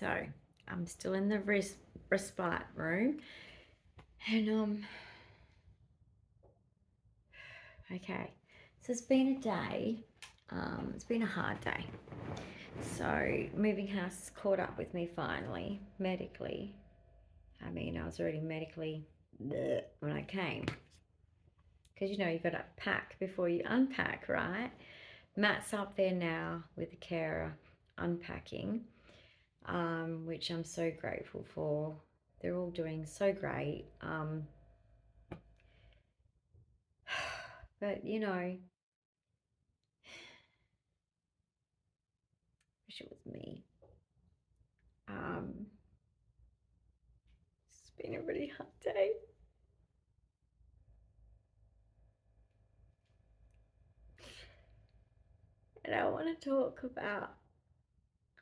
So I'm still in the respite room, and okay. So it's been a day. It's been a hard day. So moving house has caught up with me finally, medically. I mean, I was already medically bleh when I came. Because, you know, you've got to pack before you unpack, right? Matt's up there now with the carer unpacking, which I'm so grateful for. They're all doing so great. But, you know, wish it was me. It's been a really hard day. And I want to talk about,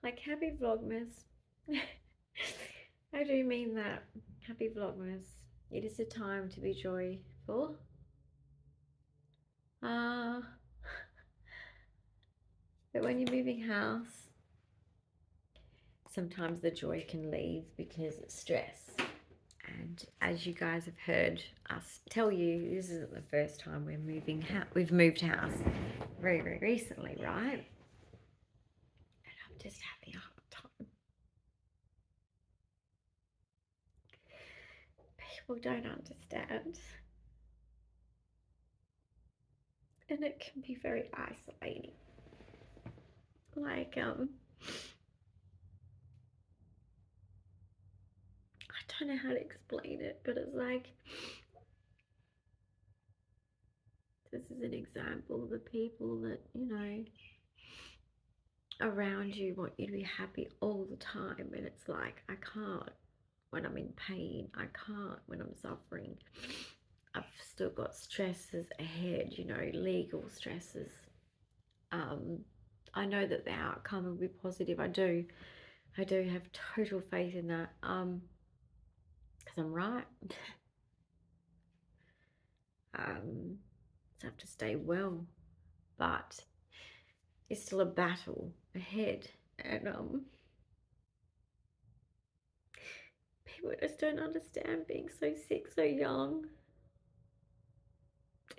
like, happy Vlogmas. I do mean that. Happy Vlogmas. It is a time to be joyful. But when you're moving house, sometimes the joy can leave because it's stress. And as you guys have heard us tell you, this isn't the first time we're moving we've moved house very, very recently, right? And I'm just having a hard time. People don't understand. And it can be very isolating. Like, I don't know how to explain it, but it's like, this is an example of the people that, you know, around you want you to be happy all the time, and it's like, I can't when I'm in pain, I can't when I'm suffering. I've still got stresses ahead, you know, legal stresses. I know that the outcome will be positive. I do have total faith in that, because I'm right. So I have to stay well, but it's still a battle ahead, and people just don't understand being so sick so young.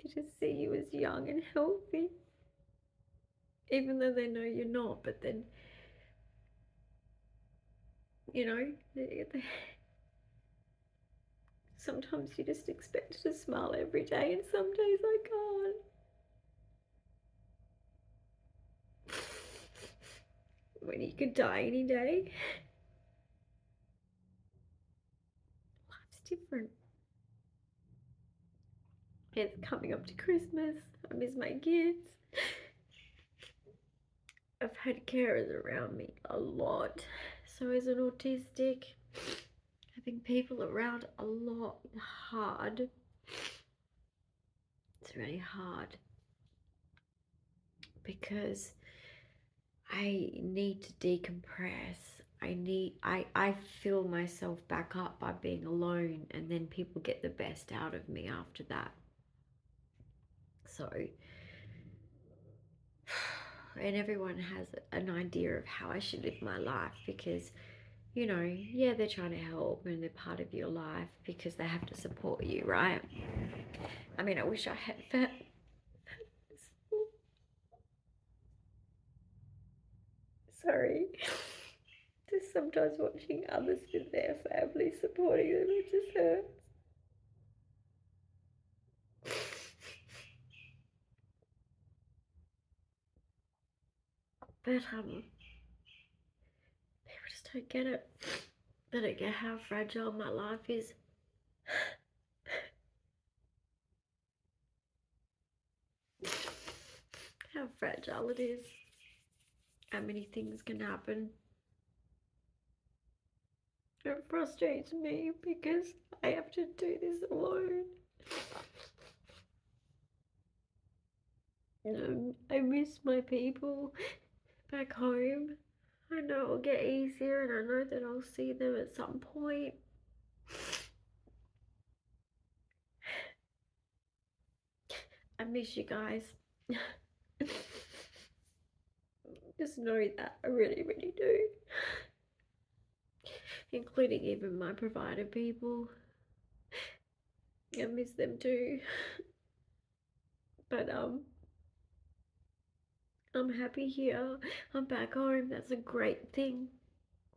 They just see you as young and healthy, even though they know you're not. But then, you know, sometimes you just expect to smile every day, and some days I can't. When you could die any day. Life's different. It's coming up to Christmas. I miss my kids. I've had carers around me a lot. So as an autistic, having people around a lot hard. It's really hard because I need to decompress. I fill myself back up by being alone, and then people get the best out of me after that. So, and everyone has an idea of how I should live my life because, you know, yeah, they're trying to help and they're part of your life because they have to support you, right? I mean, I wish I had that. Sorry. Just sometimes watching others with their family supporting them, it just hurts. But people just don't get it. They don't get how fragile my life is. How fragile it is. How many things can happen. It frustrates me because I have to do this alone. I miss my people back home. I know it'll get easier, and I know that I'll see them at some point. I miss you guys. Just know that I really, really do. including even my provider people. I miss them too. But I'm happy here. I'm back home. That's a great thing.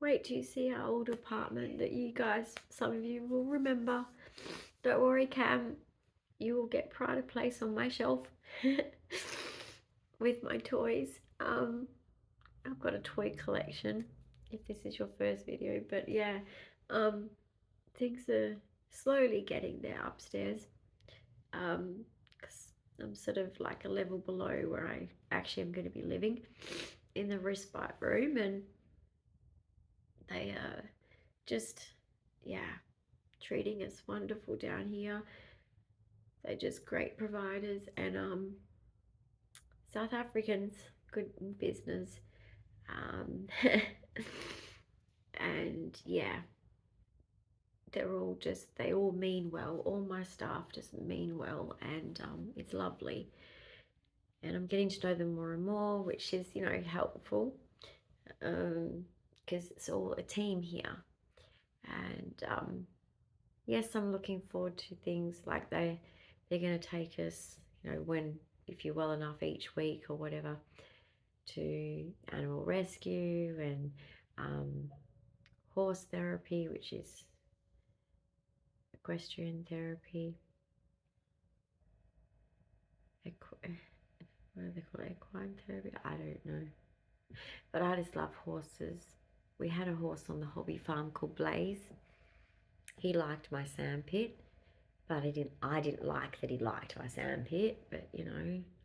Wait till you see our old apartment that you guys, some of you will remember. Don't worry, Cam. You will get pride of place on my shelf with my toys. I've got a toy collection if this is your first video, but yeah, things are slowly getting there upstairs. Because I'm sort of like a level below where I actually am going to be living in the respite room, and they are just, yeah, treating us wonderful down here. They're just great providers, and South Africans, good in business. And yeah, they all mean well. All my staff just mean well, and it's lovely. And I'm getting to know them more and more, which is, helpful, because it's all a team here. And yes, I'm looking forward to things like they're going to take us, if you're well enough each week or whatever, to animal rescue and horse therapy, which is equestrian therapy. What do they call it? Equine therapy? I don't know. But I just love horses. We had a horse on the hobby farm called Blaze. He liked my sandpit, but I didn't like that he liked my sandpit, but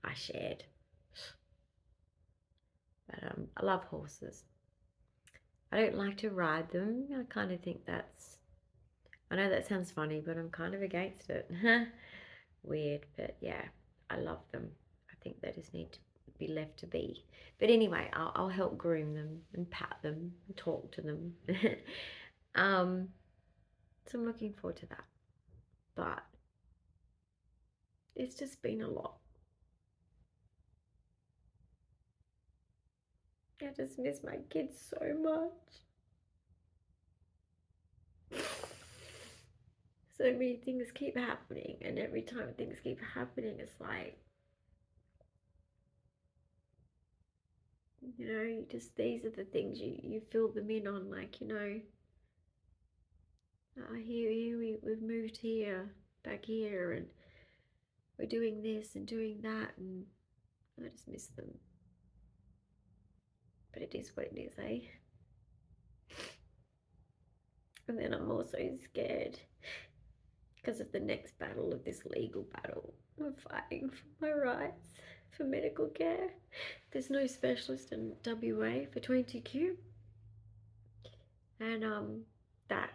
I shared. But I love horses. I don't like to ride them. I kind of think I know that sounds funny, but I'm kind of against it. Weird, but yeah, I love them. I think they just need to be left to be. But anyway, I'll help groom them and pat them and talk to them. So I'm looking forward to that. But it's just been a lot. I just miss my kids so much. So many things keep happening, and every time things keep happening, it's like, just these are the things you fill them in on, like, here we've moved here, back here, and we're doing this and doing that, and I just miss them. But it is what it is, eh? And then I'm also scared because of the next battle, of this legal battle. I'm fighting for my rights for medical care. There's no specialist in WA for 22q, and that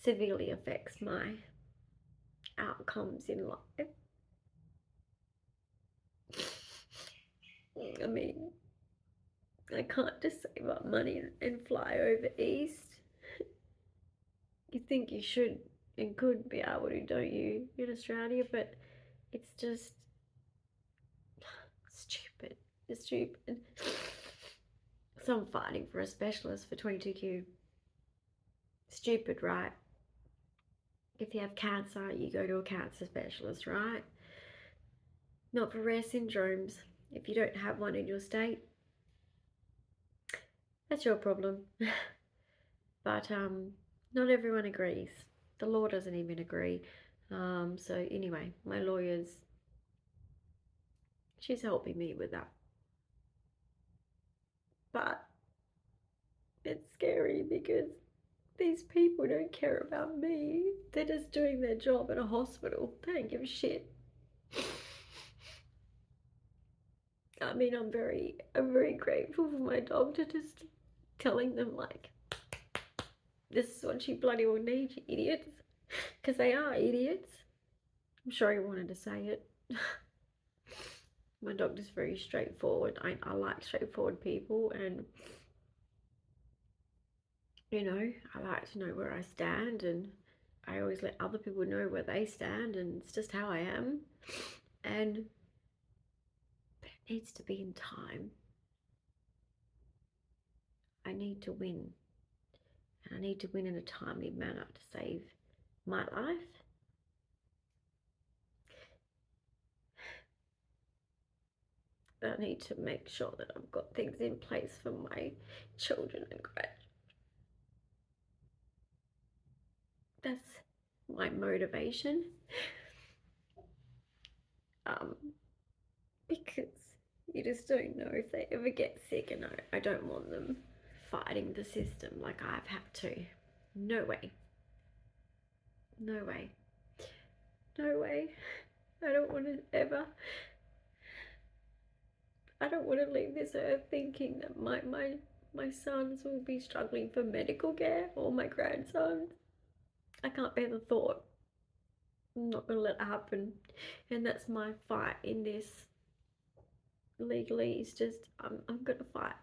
severely affects my outcomes in life. I mean, I can't just save up money and fly over east. You think you should and could be able to, don't you, in Australia? But it's just stupid. It's stupid. So I'm fighting for a specialist for 22q. Stupid, right? If you have cancer, you go to a cancer specialist, right? Not for rare syndromes. If you don't have one in your state, that's your problem. But not everyone agrees. The law doesn't even agree. So anyway, my lawyer's, she's helping me with that. But it's scary because these people don't care about me. They're just doing their job at a hospital. They don't give a shit. I mean, I'm very grateful for my doctor just telling them, like, this is what you bloody well need, you idiots. Because they are idiots. I'm sure he wanted to say it. My doctor's very straightforward. I like straightforward people, and I like to know where I stand, and I always let other people know where they stand, and it's just how I am. And but it needs to be in time. I need to win. and I need to win in a timely manner to save my life. I need to make sure that I've got things in place for my children and grandchildren. That's my motivation. Because you just don't know if they ever get sick, and I don't want them fighting the system like I've had to. No way. No way. No way. I don't want to ever. I don't want to leave this earth thinking that my sons will be struggling for medical care, or my grandsons. I can't bear the thought. I'm not going to let it happen. And that's my fight in this. Legally, it's just, I'm going to fight.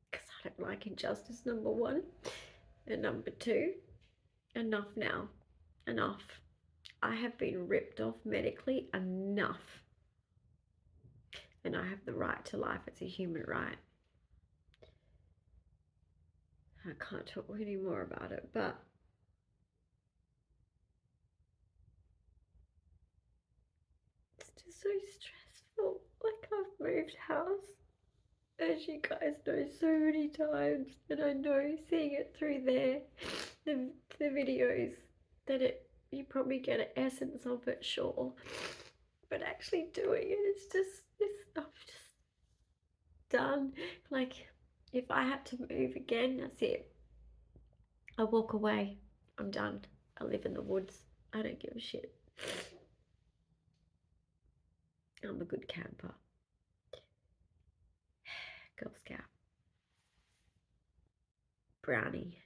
Because I don't like injustice, number one. And number two, enough now. Enough. I have been ripped off medically enough. And I have the right to life. It's a human right. I can't talk any more about it, but it's just so stressful. Like, I've moved house, as you guys know, so many times, and I know seeing it through there, the videos, that you probably get an essence of it, sure, but actually doing it, I'm just done. Like, if I had to move again, that's it. I walk away. I'm done. I live in the woods. I don't give a shit. I'm a good camper. Girl Scout. Brownie.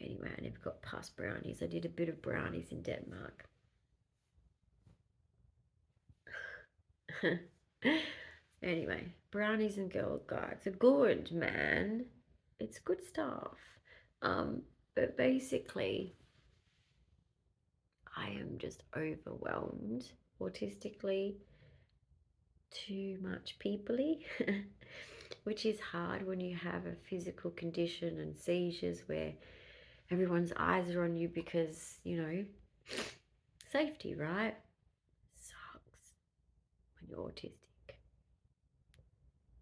Anyway, I never got past brownies. I did a bit of brownies in Denmark. Anyway, brownies and Girl Guides are good, man. It's good stuff. But basically, I am just overwhelmed autistically, too much peoply, which is hard when you have a physical condition and seizures where everyone's eyes are on you because, you know, safety, right? Sucks when you're autistic,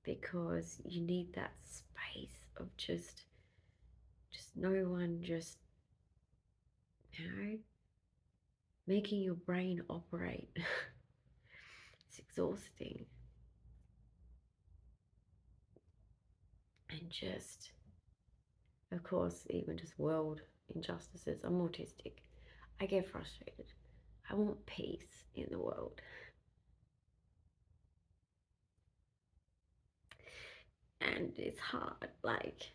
because you need that space of just no one, just, you know, making your brain operate. It's exhausting. And just, of course, even just world injustices. I'm autistic. I get frustrated. I want peace in the world. And it's hard, like,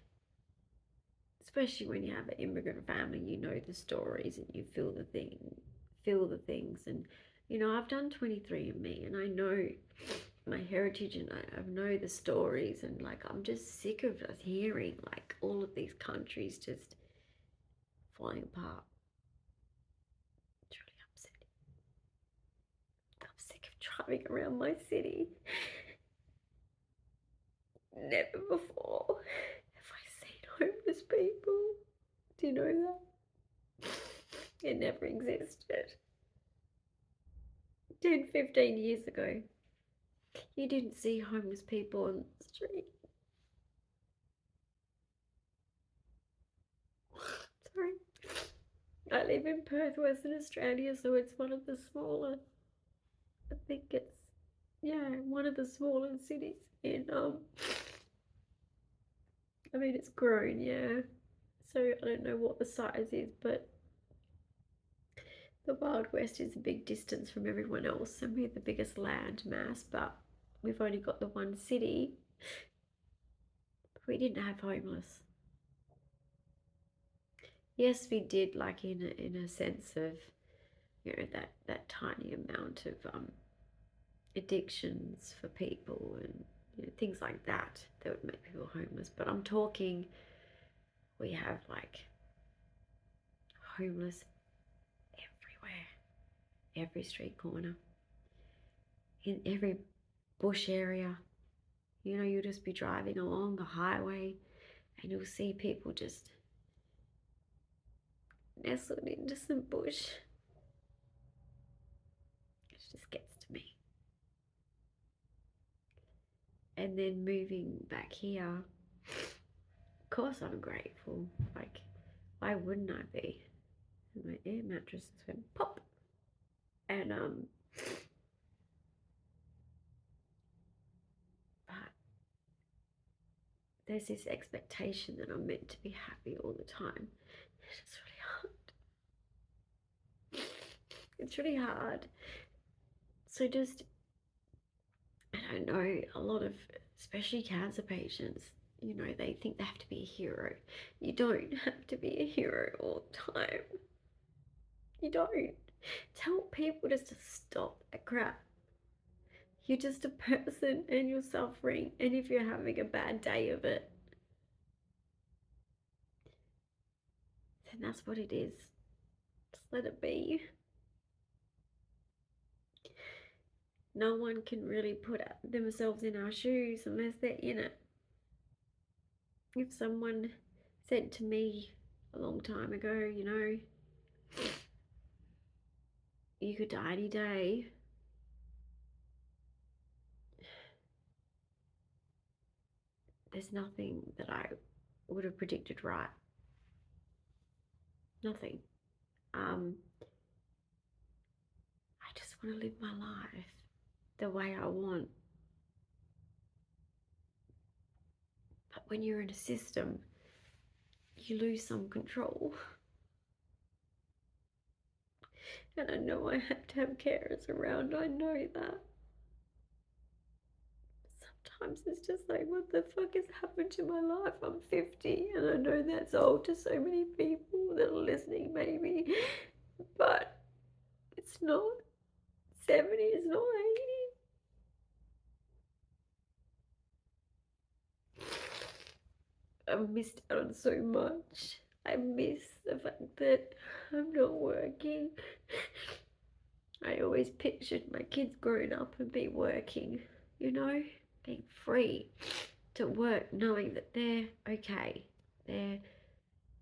especially when you have an immigrant family, you know the stories and you feel the things. And, you know, I've done 23andMe and I know my heritage, and I know the stories, and like, I'm just sick of us hearing like all of these countries just falling apart. It's really upsetting. I'm sick of driving around my city. Never before have I seen homeless people. Do you know that? It never existed. 10, 15 years ago, you didn't see homeless people on the street. Sorry. I live in Perth, Western Australia, so it's one of the smaller, I think it's, yeah, one of the smaller cities in, I mean, it's grown, yeah. So I don't know what the size is, but the Wild West is a big distance from everyone else, and we're the biggest land mass, but we've only got the one city. We didn't have homeless. Yes, we did, like in a sense of, you know, that tiny amount of addictions for people, and, you know, things like that would make people homeless. But I'm talking, we have like homeless everywhere, every street corner, in every bush area. You know, you'll just be driving along the highway and you'll see people just nestled into some bush. It just gets to me. And then moving back here, of course I'm grateful. Like, why wouldn't I be? And my air mattress just went pop. And but there's this expectation that I'm meant to be happy all the time. It's really hard. It's really hard. So just, I don't know, a lot of, especially cancer patients, you know, they think they have to be a hero. You don't have to be a hero all the time. You don't. Tell people just to stop that crap. You're just a person and you're suffering, and if you're having a bad day of it, then that's what it is. Just let it be. No one can really put themselves in our shoes unless they're in it. If someone said to me a long time ago, you know, you could die any day, there's nothing that I would have predicted right. Nothing. I just want to live my life the way I want. But when you're in a system, you lose some control. And I know I have to have carers around, I know that. Sometimes it's just like, what the fuck has happened to my life? I'm 50 and I know that's old to so many people that are listening maybe, but it's not. 70 is not 80. I've missed out on so much. I miss the fact that I'm not working. I always pictured my kids growing up and be working, you know, being free to work, knowing that they're okay, they're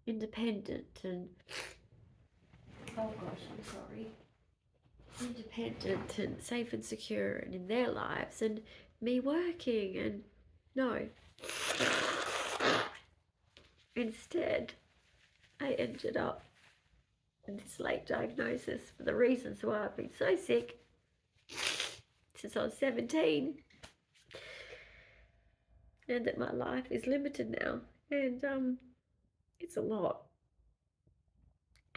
independent and, oh gosh, I'm sorry, independent and safe and secure and in their lives, and me working. And no, instead I ended up in this late diagnosis for the reasons why I've been so sick since I was 17, and that my life is limited now, and it's a lot.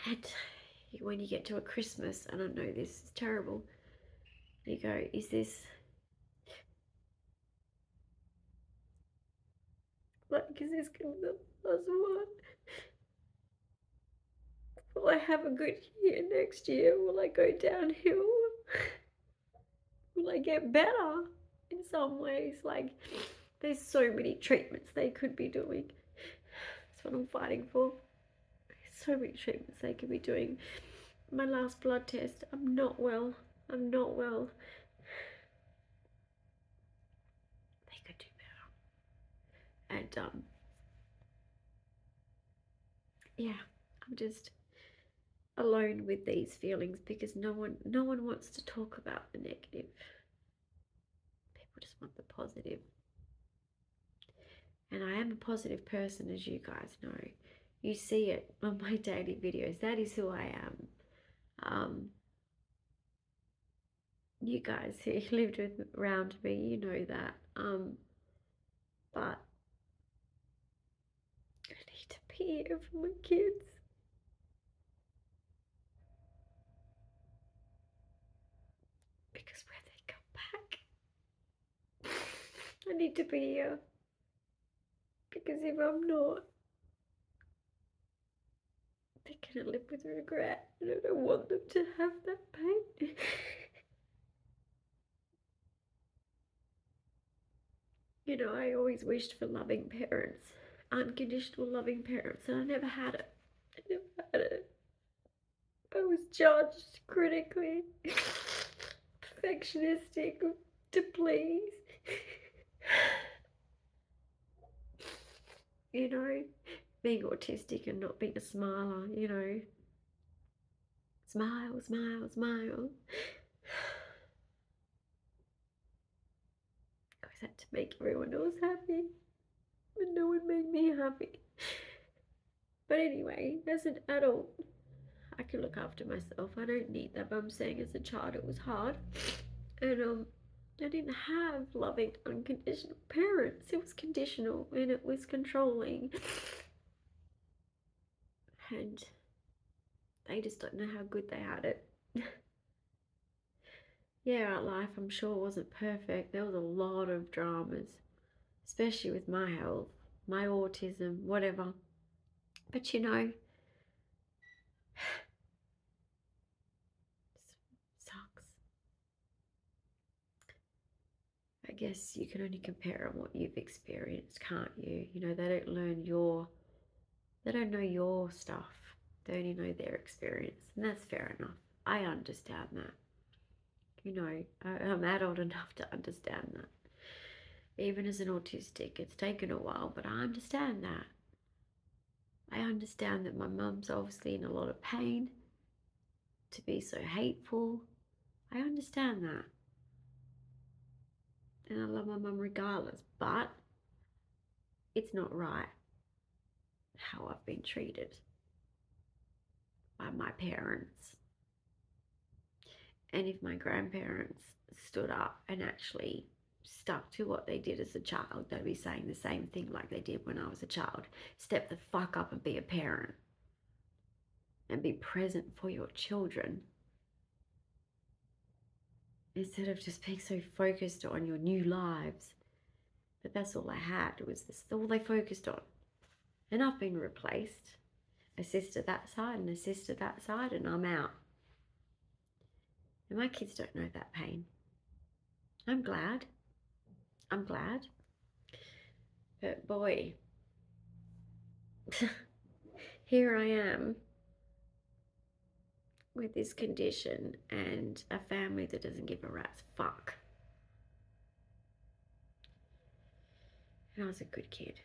And when you get to a Christmas, and I know this is terrible, you go, is this gonna be the last one? Will I have a good year next year? Will I go downhill? Will I get better in some ways? Like, there's so many treatments they could be doing. That's what I'm fighting for. There's so many treatments they could be doing. My last blood test, I'm not well. I'm not well. They could do better. And yeah, I'm just alone with these feelings because no one wants to talk about the negative. People just want the positive. And I am a positive person, as you guys know. You see it on my daily videos. That is who I am. You guys who lived around me, you know that. But I need to be here for my kids. Because when they come back, I need to be here. Because if I'm not, they're gonna live with regret, and I don't want them to have that pain. You know, I always wished for loving parents, unconditional loving parents, and I never had it. I never had it. I was judged critically, perfectionistic, to please. you know, being autistic and not being a smiler, you know. Smile, smile, smile. I always had to make everyone else happy, but no one made me happy. But anyway, as an adult, I can look after myself. I don't need that. But I'm saying as a child it was hard. And I didn't have loving, unconditional parents. It was conditional and it was controlling. And they just don't know how good they had it. Yeah, our life, I'm sure, wasn't perfect. There was a lot of dramas, especially with my health, my autism, whatever. But you know, sucks. I guess you can only compare on what you've experienced, can't you? You know, they don't know your stuff. They only know their experience. And that's fair enough. I understand that. You know, I'm adult enough to understand that. Even as an autistic, it's taken a while, but I understand that. I understand that my mum's obviously in a lot of pain to be so hateful. I understand that. And I love my mum regardless, but it's not right how I've been treated by my parents. And if my grandparents stood up and actually stuck to what they did as a child, they'd be saying the same thing like they did when I was a child. Step the fuck up and be a parent. And be present for your children. Instead of just being so focused on your new lives. But that's all I had, was this all they focused on. And I've been replaced. A sister that side and a sister that side, and I'm out. And my kids don't know that pain. I'm glad. But boy, here I am with this condition and a family that doesn't give a rat's fuck. And I was a good kid.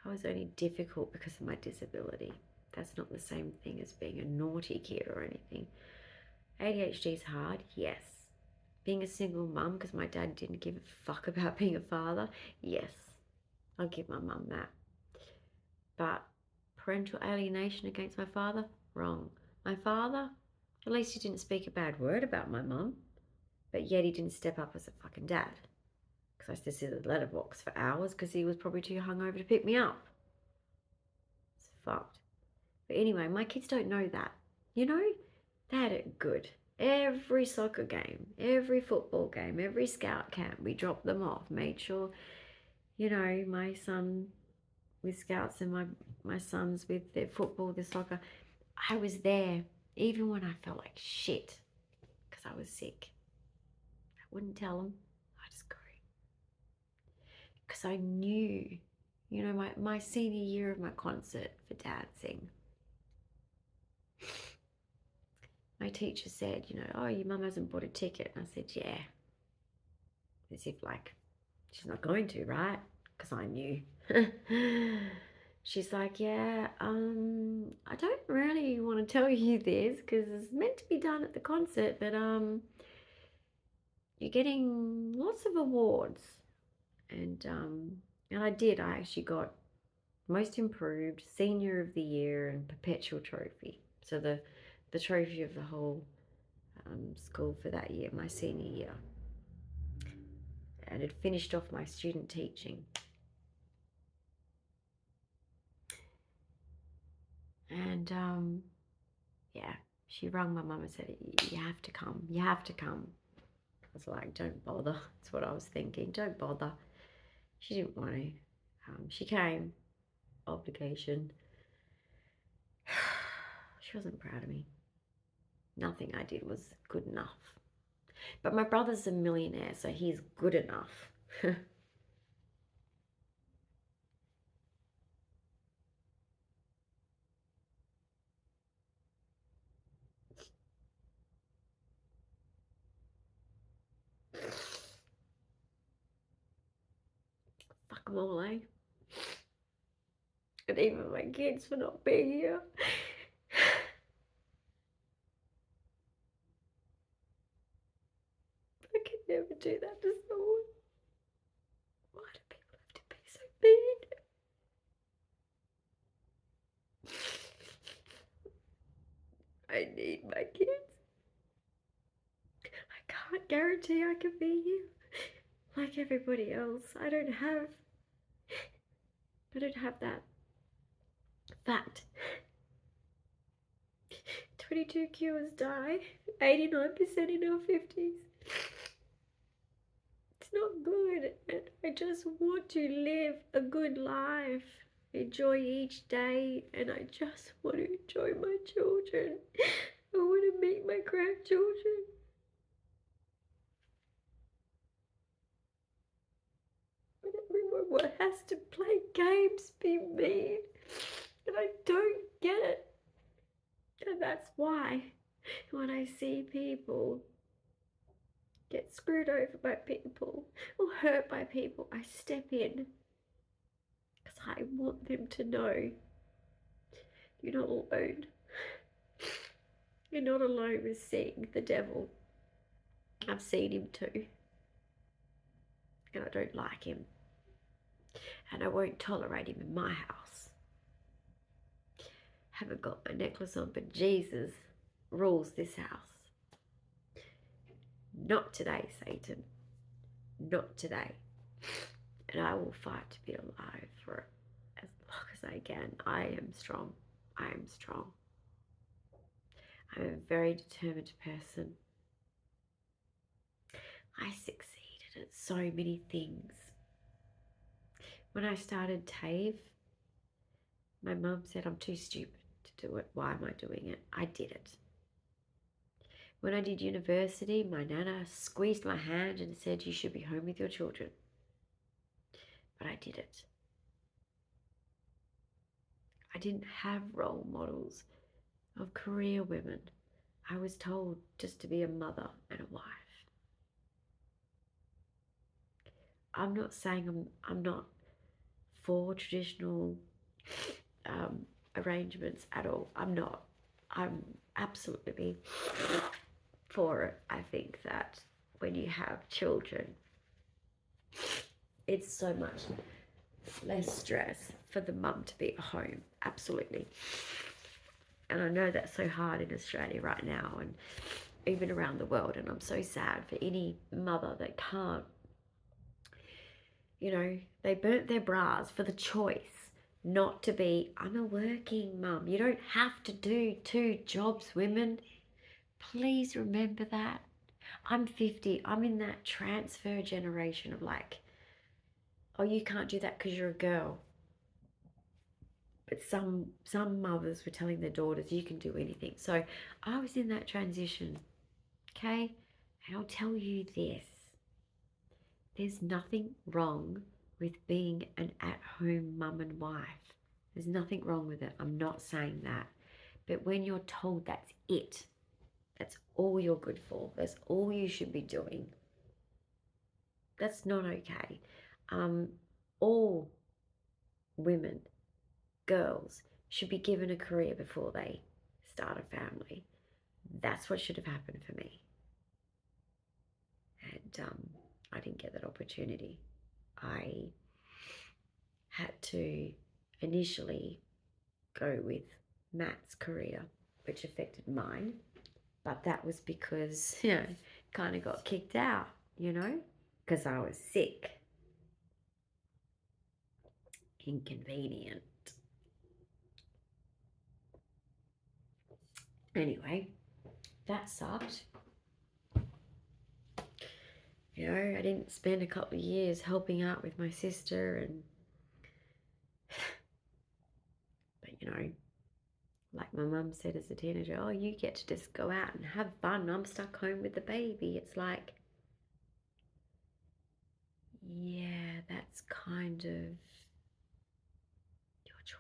I was only difficult because of my disability. That's not the same thing as being a naughty kid or anything. ADHD is hard, yes. Being a single mum because my dad didn't give a fuck about being a father, yes. I'll give my mum that. But parental alienation against my father, wrong. My father, at least he didn't speak a bad word about my mum, but yet he didn't step up as a fucking dad. Because I used to sit at the letterbox for hours because he was probably too hungover to pick me up. It's fucked. But anyway, my kids don't know that. You know, they had it good. Every soccer game, every football game, every scout camp, we dropped them off, made sure, you know, my son with scouts and my sons with their football, their soccer, I was there even when I felt like shit because I was sick. I wouldn't tell them. I just go. Because I knew, you know, my senior year of my concert for dancing, my teacher said, you know, oh, your mum hasn't bought a ticket. And I said, yeah. As if like, she's not going to, right? Because I knew. She's like, yeah, I don't really want to tell you this because it's meant to be done at the concert, but you're getting lots of awards. And I did. I actually got most improved, senior of the year, and perpetual trophy. So the trophy of the whole school for that year, my senior year. And it finished off my student teaching. And yeah, she rang my mum and said, you have to come, you have to come. I was like, don't bother. That's what I was thinking, don't bother. She didn't want to. She came, obligation. She wasn't proud of me. Nothing I did was good enough. But my brother's a millionaire, so he's good enough. Fuck them all, eh? and even my kids for not being here. I could never do that to someone. Why do people have to be so mean? I need my kids. I can't guarantee I can be here like everybody else. I don't have that fact. 22 cures die, 89% in our 50s. It's not good, and I just want to live a good life, enjoy each day, and I just want to enjoy my children. I want to meet my grandchildren. But everyone has to play games, be mean, and I don't get it. And that's why when I see people get screwed over by people or hurt by people, I step in because I want them to know you're not alone. You're not alone with seeing the devil. I've seen him too, and I don't like him, and I won't tolerate him in my house. Haven't got my necklace on, but Jesus rules this house. Not today, Satan. Not today. And I will fight to be alive for as long as I can. I am strong. I am strong. I'm a very determined person. I succeeded at so many things. When I started TAFE, my mum said I'm too stupid to do it. Why am I doing it? I did it. When I did university, my nana squeezed my hand and said, you should be home with your children. But I did it. I didn't have role models of career women. I was told just to be a mother and a wife. I'm not saying I'm not for traditional arrangements at all. I'm not. I'm absolutely for it. I think that when you have children, it's so much less stress for the mum to be at home. Absolutely. And I know that's so hard in Australia right now and even around the world, and I'm so sad for any mother that can't. You know, they burnt their bras for the choice not to be, I'm a working mum. You don't have to do 2 jobs, women. Please remember that. I'm 50. I'm in that transfer generation of like, oh, you can't do that because you're a girl. But some mothers were telling their daughters, you can do anything. So I was in that transition, okay? And I'll tell you this. There's nothing wrong with being an at-home mum and wife. There's nothing wrong with it. I'm not saying that. But when you're told that's it, that's all you're good for, that's all you should be doing, that's not okay. All women, girls, should be given a career before they start a family. That's what should have happened for me. And I didn't get that opportunity. I had to initially go with Matt's career, which affected mine. But that was because, kind of got kicked out, because I was sick. Inconvenient. Anyway, that sucked. I didn't spend a couple of years helping out with my sister but like my mum said as a teenager, oh, you get to just go out and have fun. I'm stuck home with the baby. It's like, yeah, that's kind of your choice.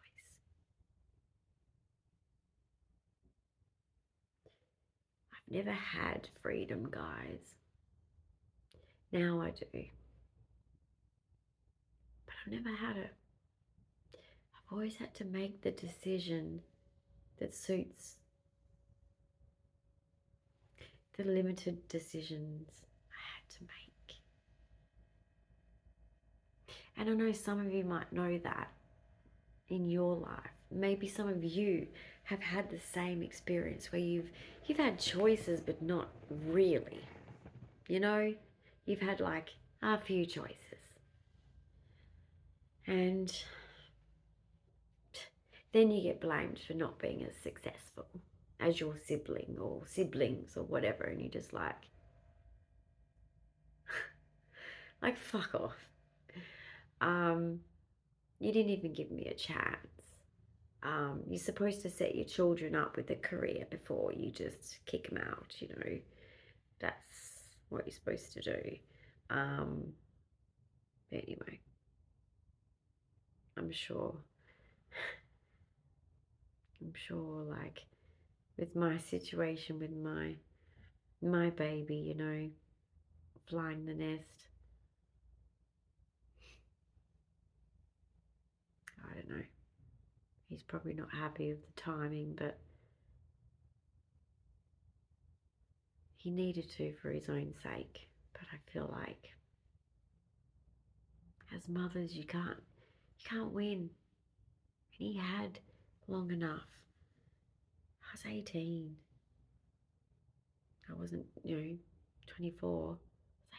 I've never had freedom, guys. Now I do. But I've never had it. I've always had to make the decision that suits the limited decisions I had to make. And I know some of you might know that in your life. Maybe some of you have had the same experience where you've had choices but not really. You know, you've had like a few choices. And then you get blamed for not being as successful as your sibling or siblings or whatever, and you're just like fuck off. You didn't even give me a chance. You're supposed to set your children up with a career before you just kick them out, you know. That's what you're supposed to do. Anyway, I'm sure like with my situation with my baby, you know, flying the nest, I don't know. He's probably not happy with the timing, but he needed to for his own sake. But I feel like as mothers, you can't win. And he had long enough. I was 18. I wasn't, 24.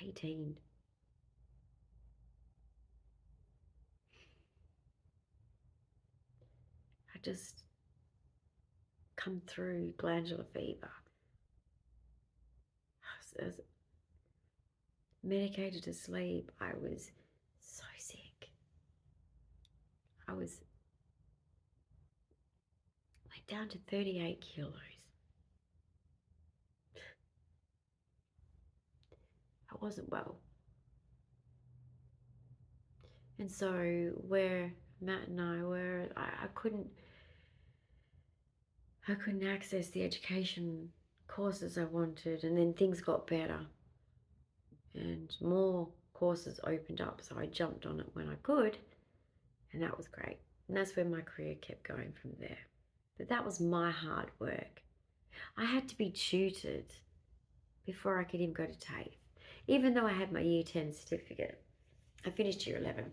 I was 18. I just come through glandular fever. I was medicated to sleep. I was so sick. I was like down to 38 kilos. I wasn't well. And so where Matt and I were, I couldn't access the education courses I wanted, and then things got better and more courses opened up, so I jumped on it when I could, and that was great. And that's where my career kept going from there. But that was my hard work. I had to be tutored before I could even go to TAFE. Even though I had my year 10 certificate, I finished year 11,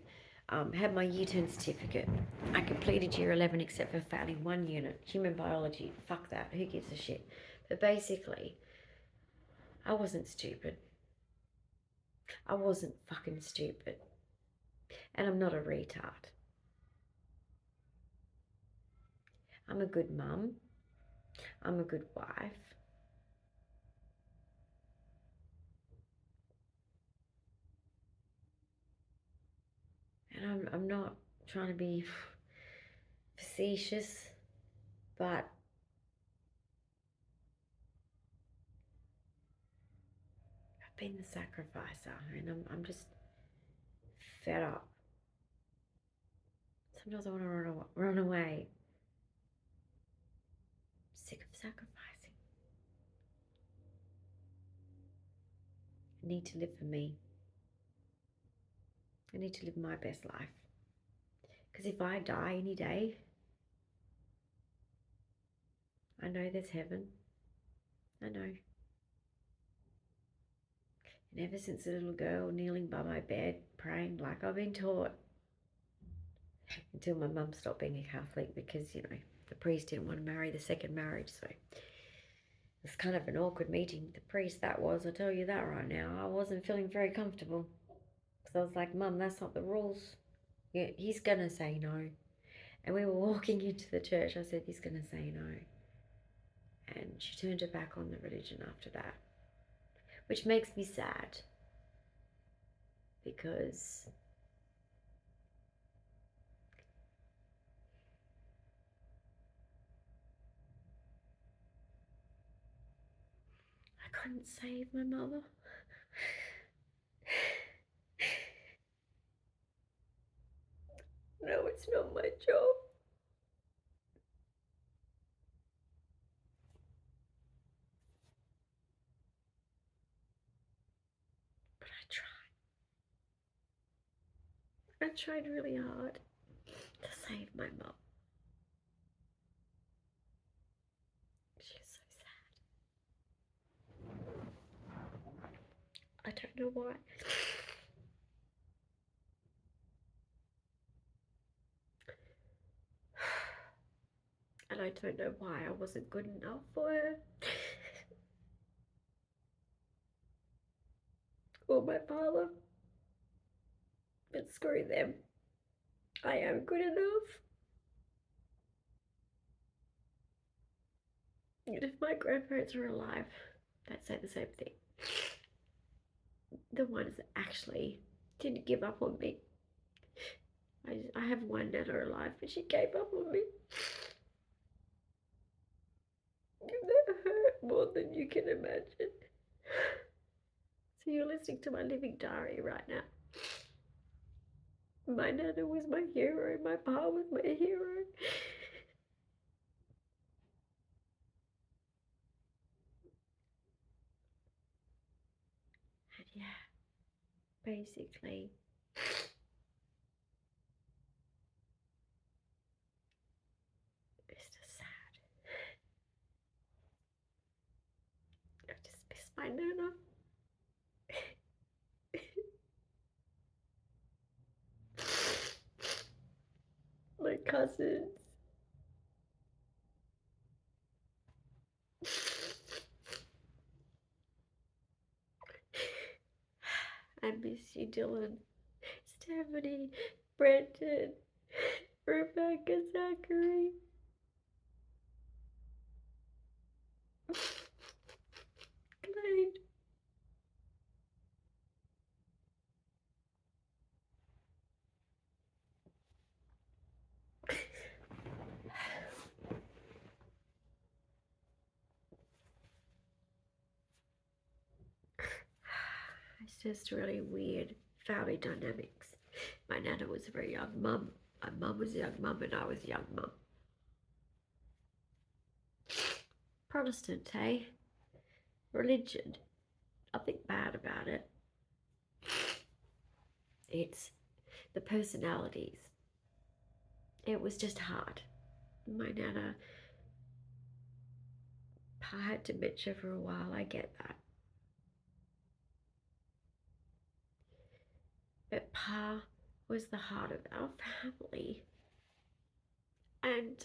had my year 10 certificate. I completed year 11 except for failing one unit, human biology. Fuck that, who gives a shit? But basically, I wasn't stupid. I wasn't fucking stupid. And I'm not a retard. I'm a good mum. I'm a good wife. And I'm not trying to be facetious, but I've been the sacrificer, and I'm just fed up. Sometimes I want to run away. I'm sick of sacrificing. I need to live for me. I need to live my best life. Because if I die any day, I know there's heaven. I know. And ever since a little girl kneeling by my bed, praying like I've been taught, until my mum stopped being a Catholic because, the priest didn't want to marry the second marriage. So it's kind of an awkward meeting. The priest that was, I'll tell you that right now. I wasn't feeling very comfortable. Because I was like, Mum, that's not the rules. Yeah, he's going to say no. And we were walking into the church. I said, he's going to say no. And she turned her back on the religion after that. Which makes me sad. Because I couldn't save my mother. No, it's not my job. But I tried. I tried really hard to save my mum. She's so sad. I don't know why. And I don't know why I wasn't good enough for her. Or my father. But screw them. I am good enough. And if my grandparents were alive, they'd say the same thing. The ones that actually didn't give up on me. I have one Nana alive, but she gave up on me. That hurt more than you can imagine. So you're listening to my living diary right now. My Nana was my hero. My pa was my hero. And yeah, basically, it's just sad. I just miss my Nana. My cousins. I miss you, Dylan, Stephanie, Brenton, Rebecca, Zachary. Glade. It's just really weird family dynamics. My Nana was a very young mum. My mum was a young mum and I was a young mum. Protestant, hey? Religion. Nothing bad about it. It's the personalities. It was just hard. My Nana, Pa had dementia for a while, I get that. But Pa was the heart of our family. And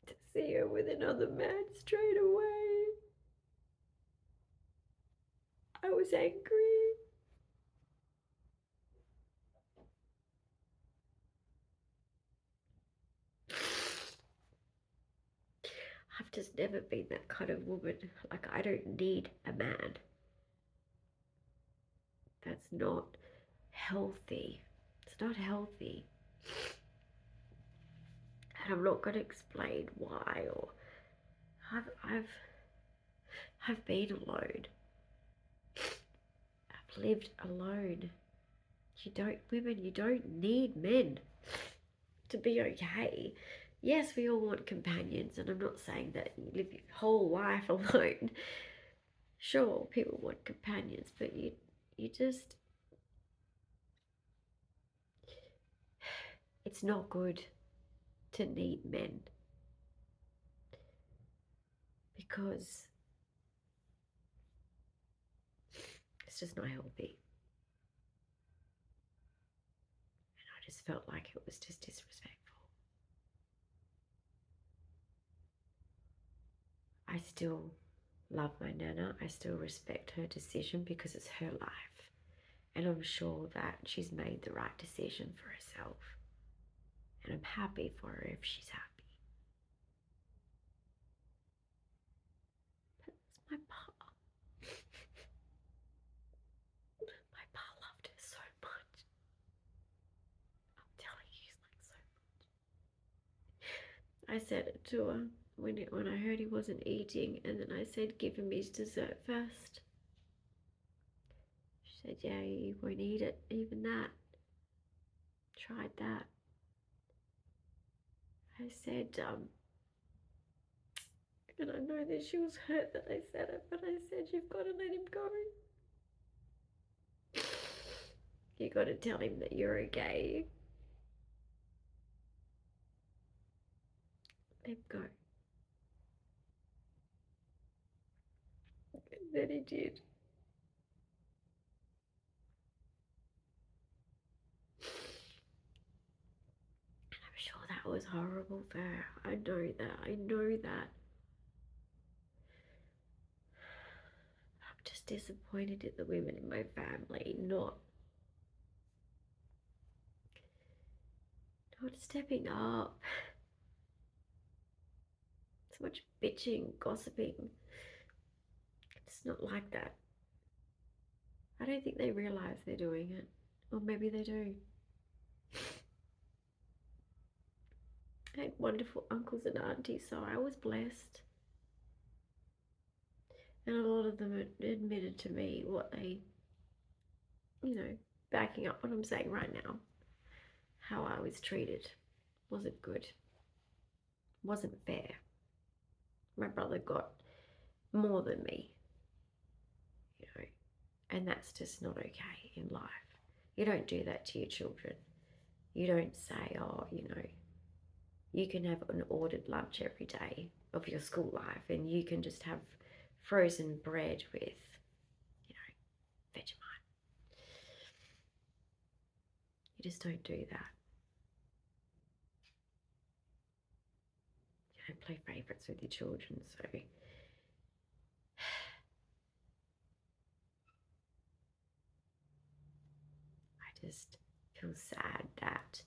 to see her with another man straight away, I was angry. I've just never been that kind of woman. Like, I don't need a man. That's not healthy. It's not healthy. And I'm not going to explain why. Or I've been alone. I've lived alone. Women, you don't need men to be okay. Yes, we all want companions, and I'm not saying that you live your whole life alone. Sure, people want companions, but you just, it's not good to need men, because it's just not healthy. And I just felt like it was just disrespectful. I still love my Nana. I still respect her decision because it's her life. And I'm sure that she's made the right decision for herself. And I'm happy for her if she's happy. But it's my pa. My pa loved her so much. I'm telling you, he's like so much. I said it to her when I heard he wasn't eating, and then I said, give him his dessert first. She said, yeah, he won't eat it, even that. Tried that. I said, and I know that she was hurt that I said it, but I said, you've got to let him go. You got to tell him that you're okay. let him go. And then he did. And I'm sure that was horrible for her. I know that. I'm just disappointed in the women in my family not stepping up. So much bitching, gossiping. It's not like that. I don't think they realize they're doing it. Or maybe they do. I had wonderful uncles and aunties, so I was blessed. And a lot of them admitted to me what they, backing up what I'm saying right now. How I was treated wasn't good. Wasn't fair. My brother got more than me, and that's just not okay in life. You don't do that to your children. You don't say, oh, you can have an ordered lunch every day of your school life and you can just have frozen bread with, Vegemite. You just don't do that. You don't play favourites with your children, so I just feel sad that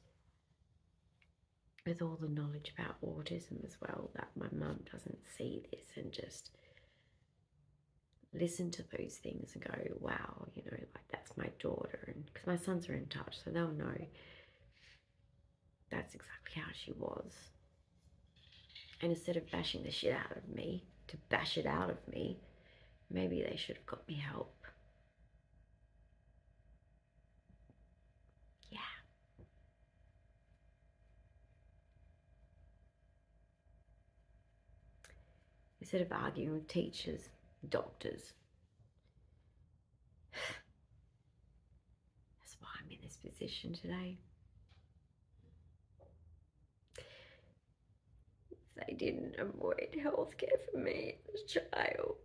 with all the knowledge about autism as well, that my mum doesn't see this and just listen to those things and go, wow, like that's my daughter. And because my sons are in touch, so they'll know that's exactly how she was. And instead of bashing the shit out of me, to bash it out of me, maybe they should have got me help. Yeah. Instead of arguing with teachers, doctors. That's why I'm in this position today. If they didn't avoid healthcare for me as a child,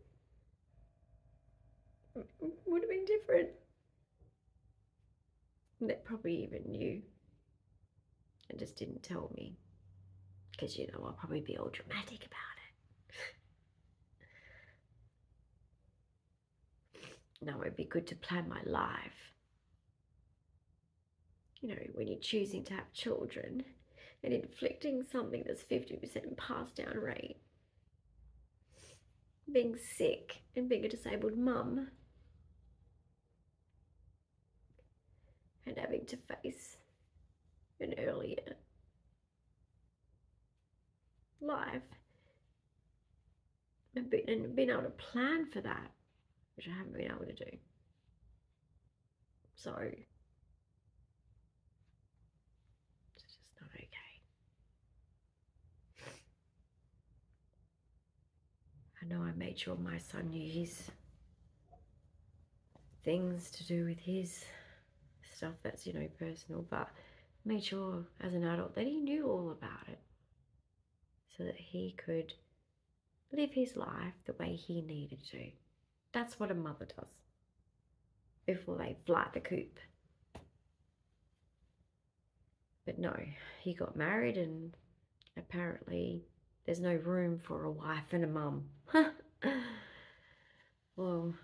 it would have been different. And they probably even knew and just didn't tell me. Because, I'll probably be all dramatic about it. No, it'd be good to plan my life. When you're choosing to have children and inflicting something that's 50% passed down rate, being sick and being a disabled mum, and having to face an earlier life and being able to plan for that, which I haven't been able to do. So it's just not okay. I know I made sure my son knew his things to do with his stuff that's, personal, but made sure as an adult that he knew all about it so that he could live his life the way he needed to. That's what a mother does before they fly the coop. But no, he got married and apparently there's no room for a wife and a mum. Well,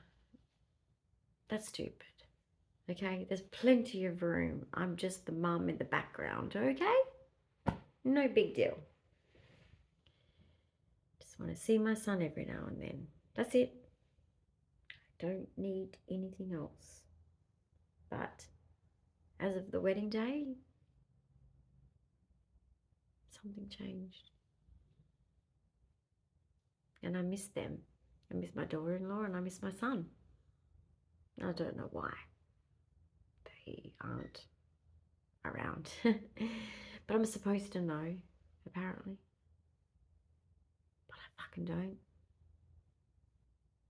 that's stupid. Okay, there's plenty of room. I'm just the mum in the background, okay? No big deal. Just want to see my son every now and then. That's it. I don't need anything else. But as of the wedding day, something changed. And I miss them. I miss my daughter-in-law and I miss my son. I don't know why they aren't around. But I'm supposed to know, apparently. But I fucking don't.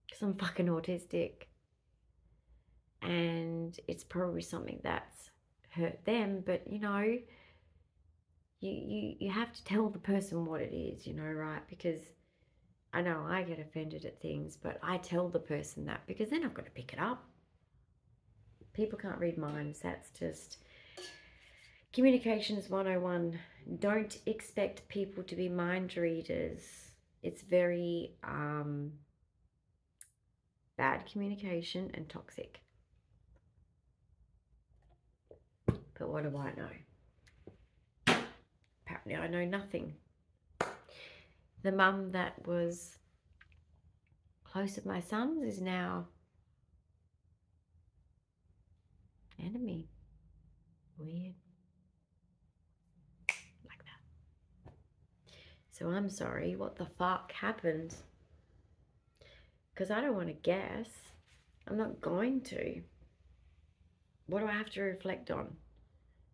Because I'm fucking autistic. And it's probably something that's hurt them. But, you have to tell the person what it is, you know, right? Because I know I get offended at things, but I tell the person that because they're not going to pick it up. People can't read minds. That's just communications 101. Don't expect people to be mind readers. It's very bad communication and toxic. But what do I know? Apparently I know nothing. The mum that was close with my sons is now enemy. Weird. Like that. So I'm sorry, what the fuck happened? Because I don't want to guess. I'm not going to. What do I have to reflect on?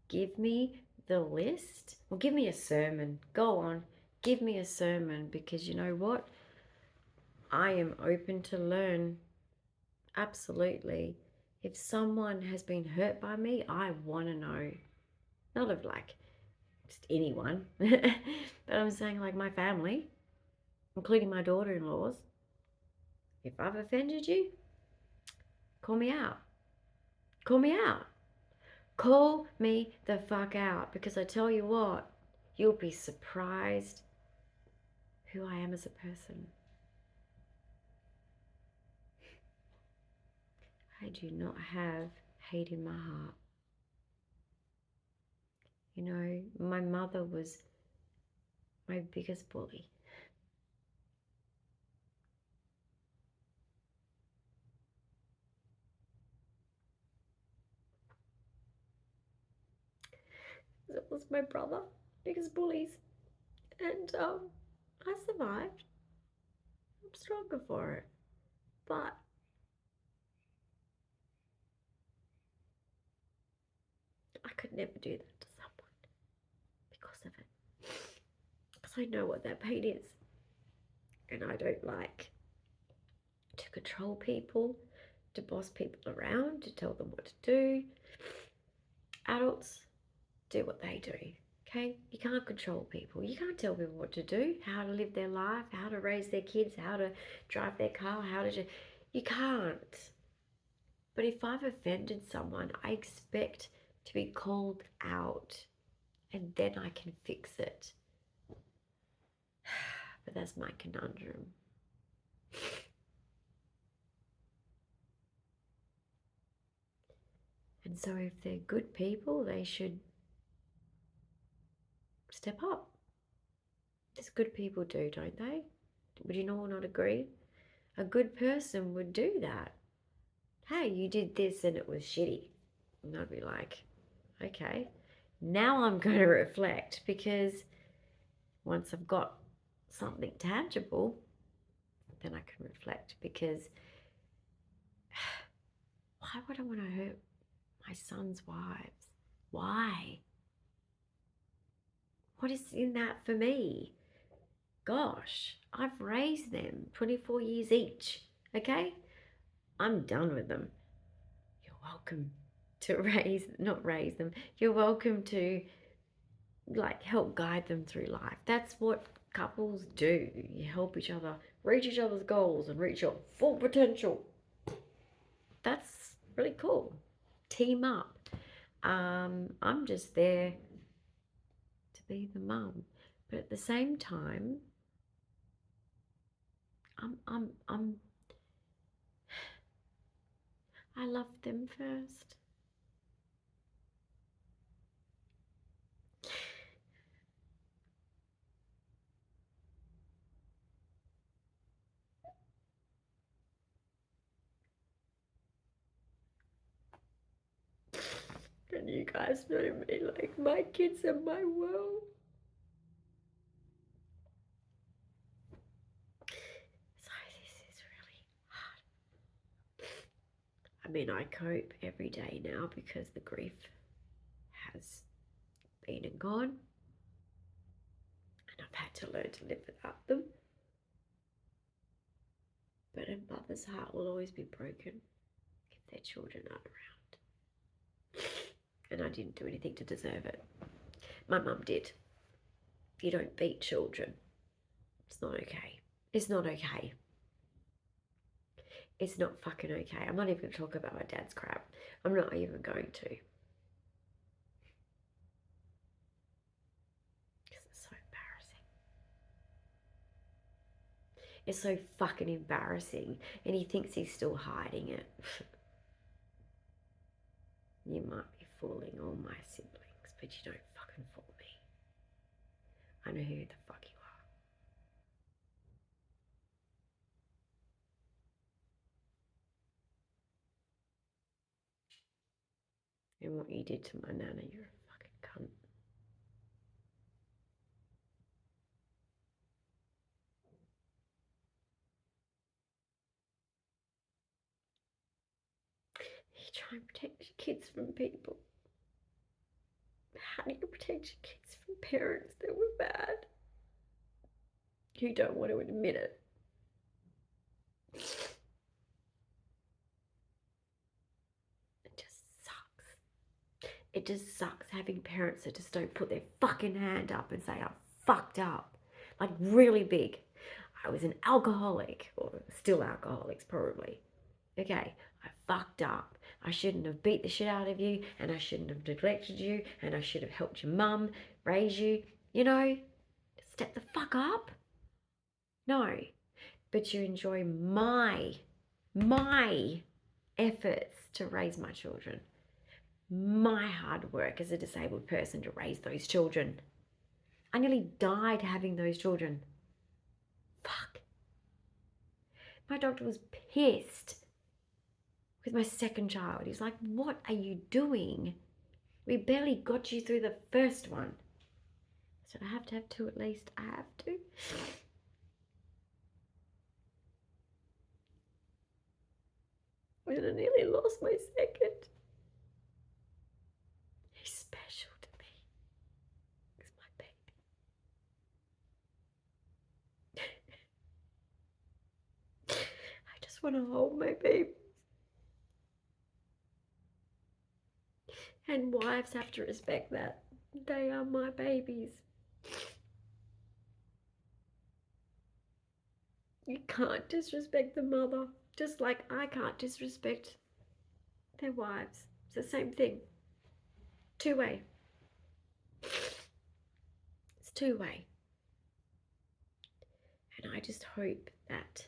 Give me the list? Well, give me a sermon. Go on. Give me a sermon, because you know what? I am open to learn. Absolutely. If someone has been hurt by me, I want to know. Not of like just anyone, but I'm saying like my family, including my daughter-in-laws. If I've offended you, call me out. Call me out. Call me the fuck out, because I tell you what, you'll be surprised who I am as a person. I do not have hate in my heart. You know, my mother was my biggest bully. It was my brother, biggest bullies. And I survived. I'm stronger for it. But I could never do that to someone because of it. Because I know what that pain is. And I don't like to control people, to boss people around, to tell them what to do. Adults do what they do, okay? You can't control people. You can't tell people what to do, how to live their life, how to raise their kids, how to drive their car, how to... You can't. But if I've offended someone, I expect to be called out, and then I can fix it. But that's my conundrum. And so if they're good people, they should step up. As good people do, don't they? Would you all not agree? A good person would do that. Hey, you did this and it was shitty. And I'd be like, okay, now I'm going to reflect, because once I've got something tangible, then I can reflect. Because why would I want to hurt my son's wives? Why? What is in that for me? Gosh, I've raised them 24 years each, okay? I'm done with them. You're welcome to not raise them. You're welcome to like help guide them through life. That's what couples do. You help each other reach each other's goals and reach your full potential. That's really cool. Team up. I'm just there to be the mum, but at the same time, I love them first. And you guys know me, like my kids are my world. So this is really hard. I mean, I cope every day now because the grief has been and gone. And I've had to learn to live without them. But a mother's heart will always be broken if their children aren't around. And I didn't do anything to deserve it. My mum did. you don't beat children. It's not okay. It's not okay. It's not fucking okay. I'm not even going to talk about my dad's crap. I'm not even going to. Because it's so embarrassing. It's so fucking embarrassing. And he thinks he's still hiding it. You might be fooling all my siblings, but you don't fucking fool me. I know who the fuck you are. And what you did to my nana, you're a fucking cunt. You try and protect your kids from people. How do you protect your kids from parents that were bad? You don't want to admit it. It just sucks. It just sucks having parents that just don't put their fucking hand up and say, I fucked up. Like, really big. I was an alcoholic, or still alcoholics probably. Okay, I fucked up. I shouldn't have beat the shit out of you, and I shouldn't have neglected you, and I should have helped your mum raise you. You know, step the fuck up. No, but you enjoy my efforts to raise my children, my hard work as a disabled person to raise those children. I nearly died having those children. Fuck. My doctor was pissed with my second child. He's like, what are you doing? We barely got you through the first one. So I have to have two at least. I have to. And I nearly lost my second. He's special to me. He's my baby. I just want to hold my baby. And wives have to respect that. They are my babies. You can't disrespect the mother, just like I can't disrespect their wives. It's the same thing. Two-way. It's two-way. And I just hope that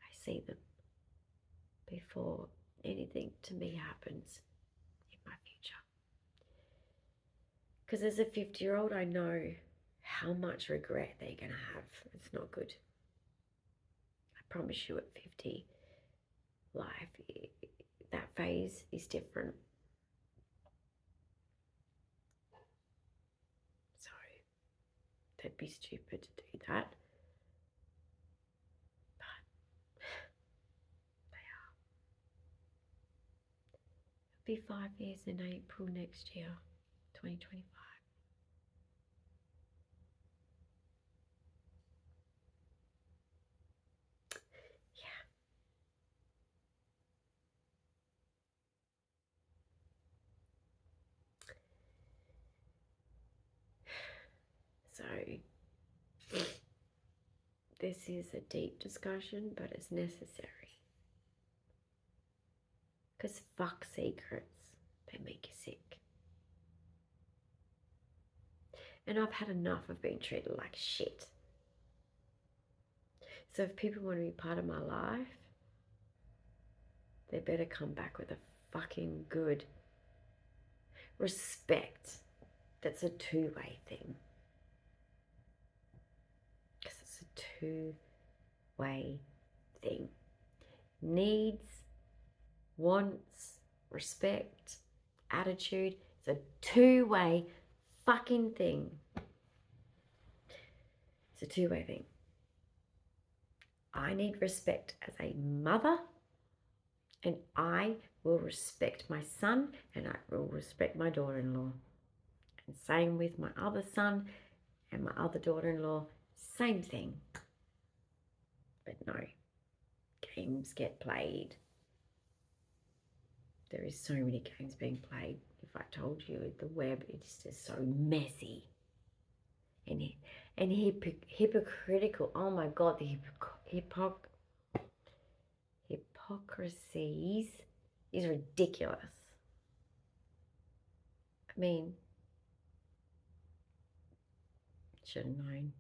I see them before anything to me happens in my future. Because as a 50-year-old, I know how much regret they're going to have. It's not good. I promise you at 50, life, that phase is different. So, they'd be stupid to do that. But they are. It'll be 5 years in April next year, 2025. So, this is a deep discussion, but it's necessary. Because fuck secrets, they make you sick. And I've had enough of being treated like shit. So if people want to be part of my life, they better come back with a fucking good respect. That's a two-way thing. Because it's a two-way thing. Needs, wants, respect, attitude. It's a two-way fucking thing. It's a two-way thing. I need respect as a mother, and I will respect my son, and I will respect my daughter-in-law. And same with my other son and my other daughter-in-law, same thing. But no, games get played. There is so many games being played. If I told you, the web is just so messy. and hypocritical. Oh my God, the hypocrisies is ridiculous. I mean, should have known.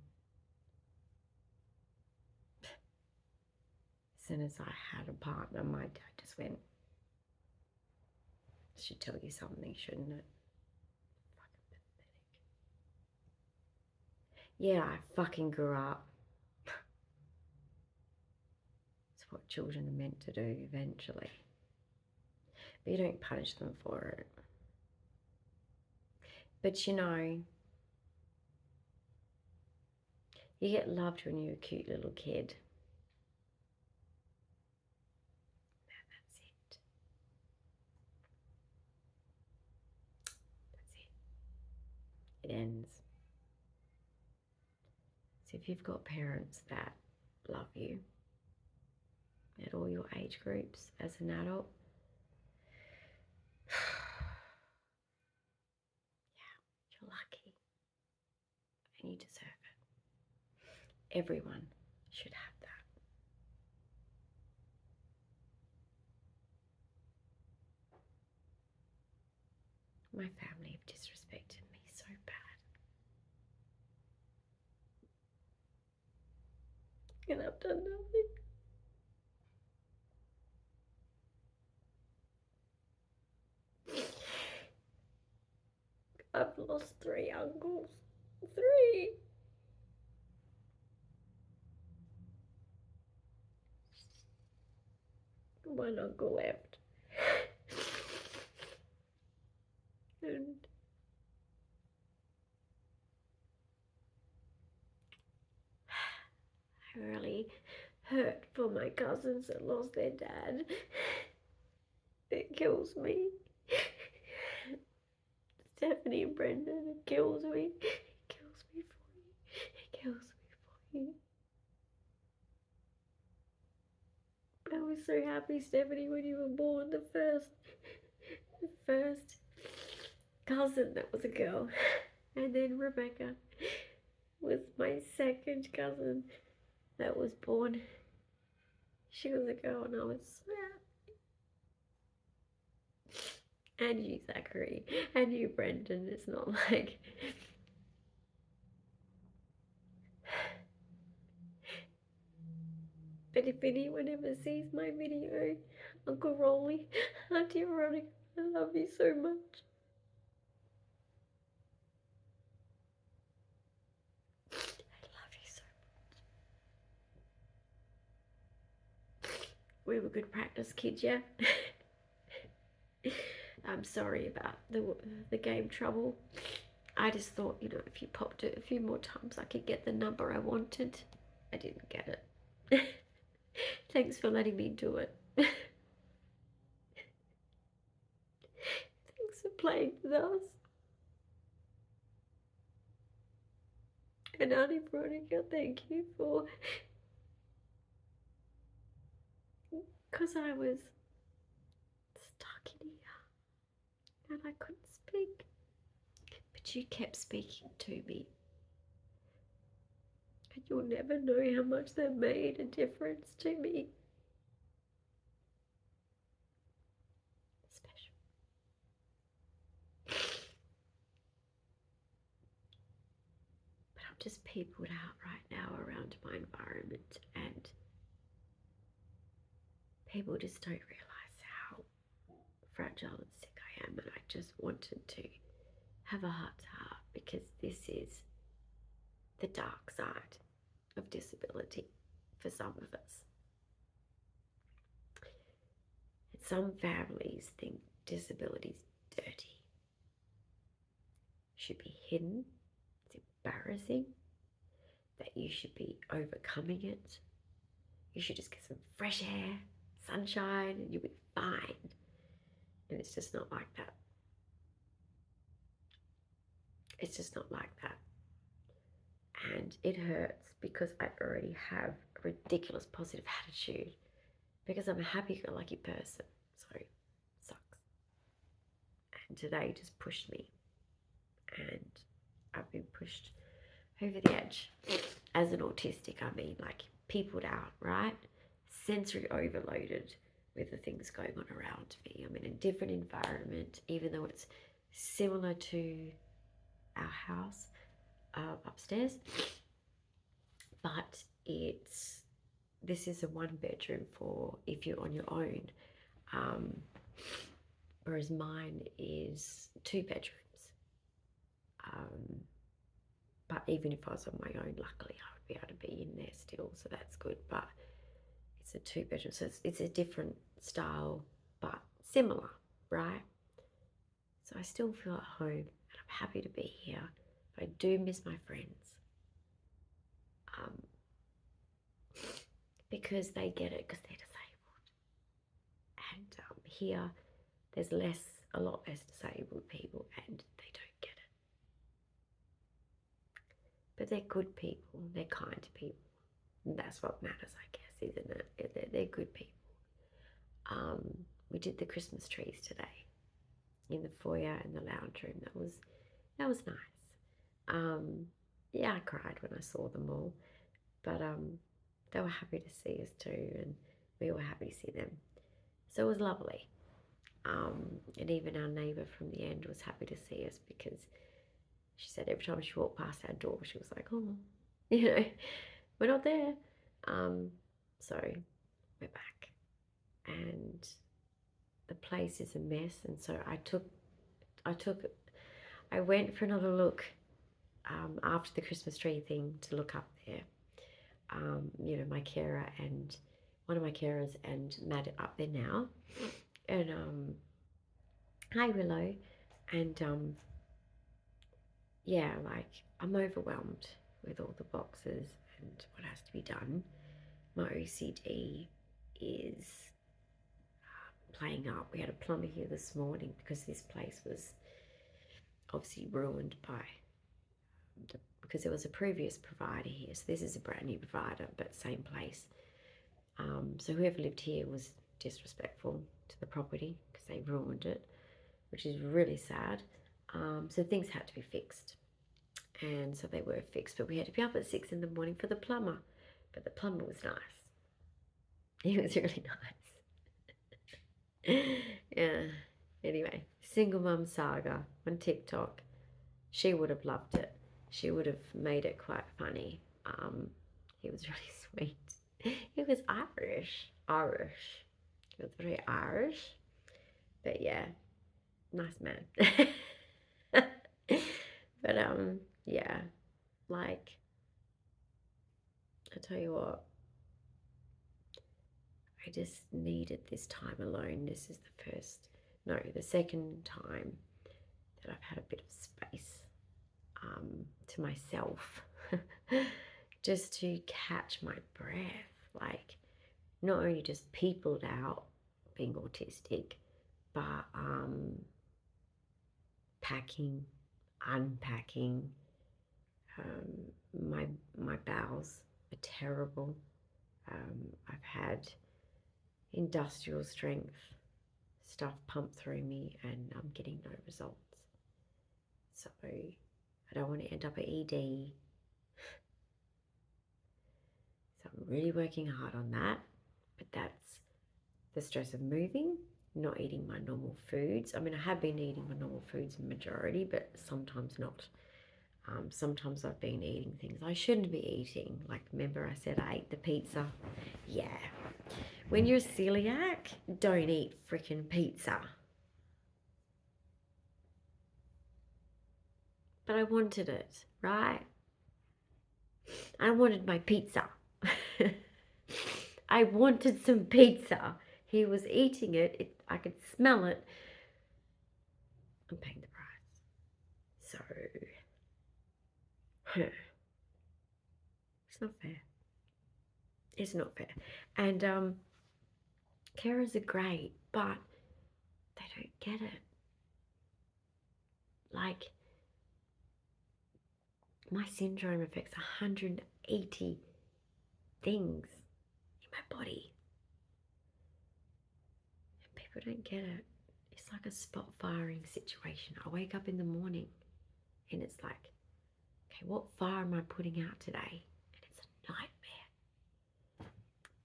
As soon as I had a partner, my dad just went, should tell you something, shouldn't it? Fucking pathetic. Yeah, I fucking grew up. It's what children are meant to do eventually. But you don't punish them for it. But you know, you get loved when you're a cute little kid. That's it. That's it. It ends. So if you've got parents that love you at all your age groups as an adult, yeah, you're lucky and you deserve it. Everyone should have that. My family have disrespected me so bad. And I've done nothing. I've lost 3 uncles. 3. One uncle left. And I really hurt for my cousins that lost their dad. It kills me. Stephanie and Brendan, it kills me. It kills me for you. It kills me for you. I was so happy, Stephanie, when you were born. The first cousin that was a girl. And then Rebecca was my second cousin that was born. She was a girl and I was so happy. And you, Zachary. And you, Brendan. It's not like... But if anyone ever sees my video, Uncle Rolly, Auntie Veronica, I love you so much. I love you so much. We were good practice kids, yeah? I'm sorry about the game trouble. I just thought, you know, if you popped it a few more times, I could get the number I wanted. I didn't get it. Thanks for letting me do it. Thanks for playing with us. And Auntie Veronica, thank you for... Because I was stuck in here and I couldn't speak. But you kept speaking to me. And you'll never know how much that made a difference to me. Special. But I'm just peopled out right now around my environment, and people just don't realise how fragile and sick I am, and I just wanted to have a heart to heart, because this is the dark side of disability for some of us. And some families think disability is dirty, should be hidden, it's embarrassing, that you should be overcoming it. You should just get some fresh air, sunshine, and you'll be fine. And it's just not like that. It's just not like that. And it hurts because I already have a ridiculous positive attitude, because I'm a happy-go-lucky person. So it sucks. And today just pushed me. And I've been pushed over the edge. As an autistic, I mean like peopled out, right? Sensory overloaded with the things going on around me. I'm in a different environment, even though it's similar to our house upstairs, but this is a 1-bedroom for if you're on your own, whereas mine is 2 bedrooms. But even if I was on my own, luckily I would be able to be in there still, so that's good. But it's a 2-bedroom, so it's a different style, but similar, right? So I still feel at home, and I'm happy to be here. But I do miss my friends, because they get it because they're disabled. And here, there's a lot less disabled people, and they don't get it. But they're good people, they're kind people. And that's what matters, I guess, isn't it? They're good people. We did the Christmas trees today in the foyer and the lounge room. That was nice. Yeah, I cried when I saw them all, but they were happy to see us too, and we were happy to see them. So it was lovely. And even our neighbour from the end was happy to see us, because she said every time she walked past our door, she was like, oh, we're not there. So we're back, and the place is a mess. And so I went for another look after the Christmas tree thing to look up there. My carer and one of my carers and Matt are up there now. And hi Willow. And yeah, like I'm overwhelmed with all the boxes and what has to be done. My OCD is playing up. We had a plumber here this morning because this place was obviously ruined because there was a previous provider here. So this is a brand new provider, but same place. So whoever lived here was disrespectful to the property because they ruined it, which is really sad. So things had to be fixed. And so they were fixed, but we had to be up at 6 in the morning for the plumber. But the plumber was nice. He was really nice. Yeah. Anyway, single mum saga on TikTok. She would have loved it. She would have made it quite funny. He was really sweet. He was Irish. He was very Irish. But yeah, nice man. But yeah, like, I tell you what, I just needed this time alone. This is the second time that I've had a bit of space to myself, just to catch my breath. Like, not only just peopled out being autistic, but packing, unpacking. My bowels are terrible. I've had industrial strength stuff pumped through me, and I'm getting no results. So I don't want to end up at ED. So I'm really working hard on that. But that's the stress of moving, not eating my normal foods. I mean, I have been eating my normal foods majority, but sometimes not. Sometimes I've been eating things I shouldn't be eating. Like, remember I said I ate the pizza? Yeah. When you're celiac, don't eat freaking pizza. But I wanted it, right? I wanted my pizza. I wanted some pizza. He was eating it. I could smell it. I'm paying the price. So, it's not fair. It's not fair. And carers are great, but they don't get it. Like, my syndrome affects 180 things in my body. And people don't get it. It's like a spot firing situation. I wake up in the morning and it's like Okay, what fire am I putting out today? And it's a nightmare.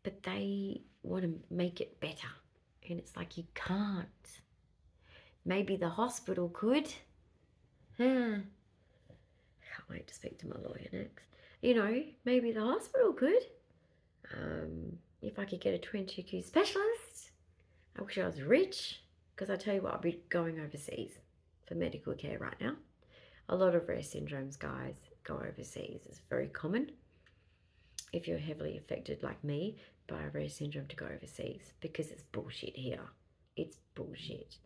But they want to make it better. And it's like, you can't. Maybe the hospital could. Can't wait to speak to my lawyer next. You know, maybe the hospital could. If I could get a 22Q specialist. I wish I was rich, because I tell you what, I'll be going overseas for medical care right now. A lot of rare syndromes, guys, go overseas. It's very common if you're heavily affected like me by a rare syndrome to go overseas, because it's bullshit here. It's bullshit.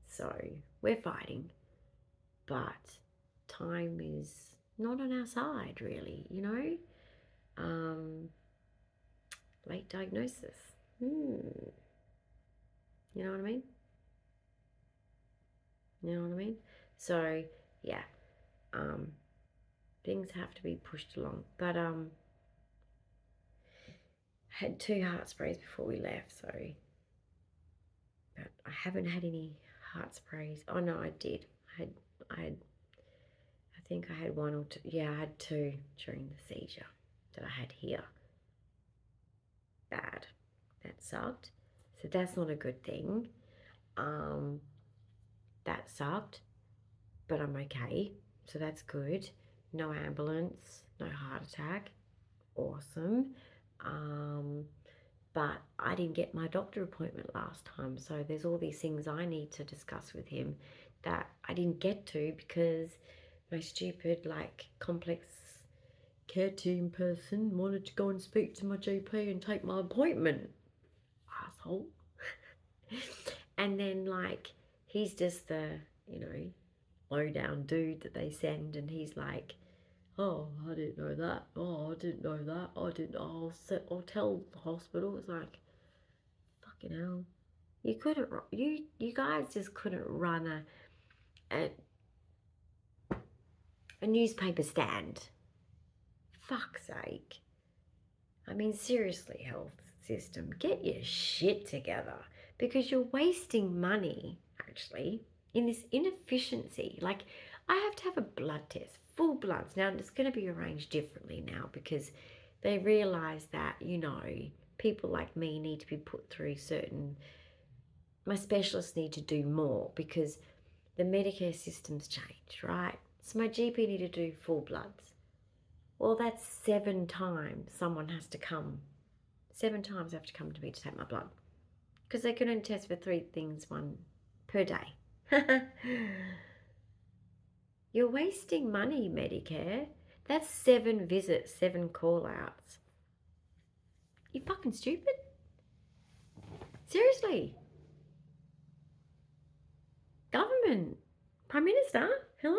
So we're fighting, but time is not on our side, really, you know. Late diagnosis. You know what I mean? You know what I mean? So yeah, things have to be pushed along. But I had 2 heart sprays before we left, so but I haven't had any heart sprays. Oh no, I did. I think I had 1 or 2. Yeah, I had 2 during the seizure that I had here. Bad. That sucked. So that's not a good thing. That sucked, but I'm okay. So that's good. No ambulance, no heart attack. Awesome. But I didn't get my doctor appointment last time, so there's all these things I need to discuss with him that I didn't get to because my stupid, like, complex care team person wanted to go and speak to my GP and take my appointment. Asshole. And then, like, he's just the, you know, low down dude that they send, and he's like, oh, I didn't know that. Oh, I didn't know that. I'll tell the hospital. It's like, fucking hell. You couldn't, you guys just couldn't run a newspaper stand. Fuck's sake. I mean, seriously, health system, get your shit together, because you're wasting money, actually, in this inefficiency. Like, I have to have a blood test, full bloods. Now, it's going to be arranged differently now because they realise that, you know, people like me need to be put through my specialists need to do more because the Medicare system's changed, right? So my GP need to do full bloods. Well, that's 7 times someone has to come. 7 times they have to come to me to take my blood. Because they can only test for 3 things per day. You're wasting money, Medicare. That's 7 visits, 7 call-outs. You fucking stupid? Seriously. Government. Prime Minister? Hello?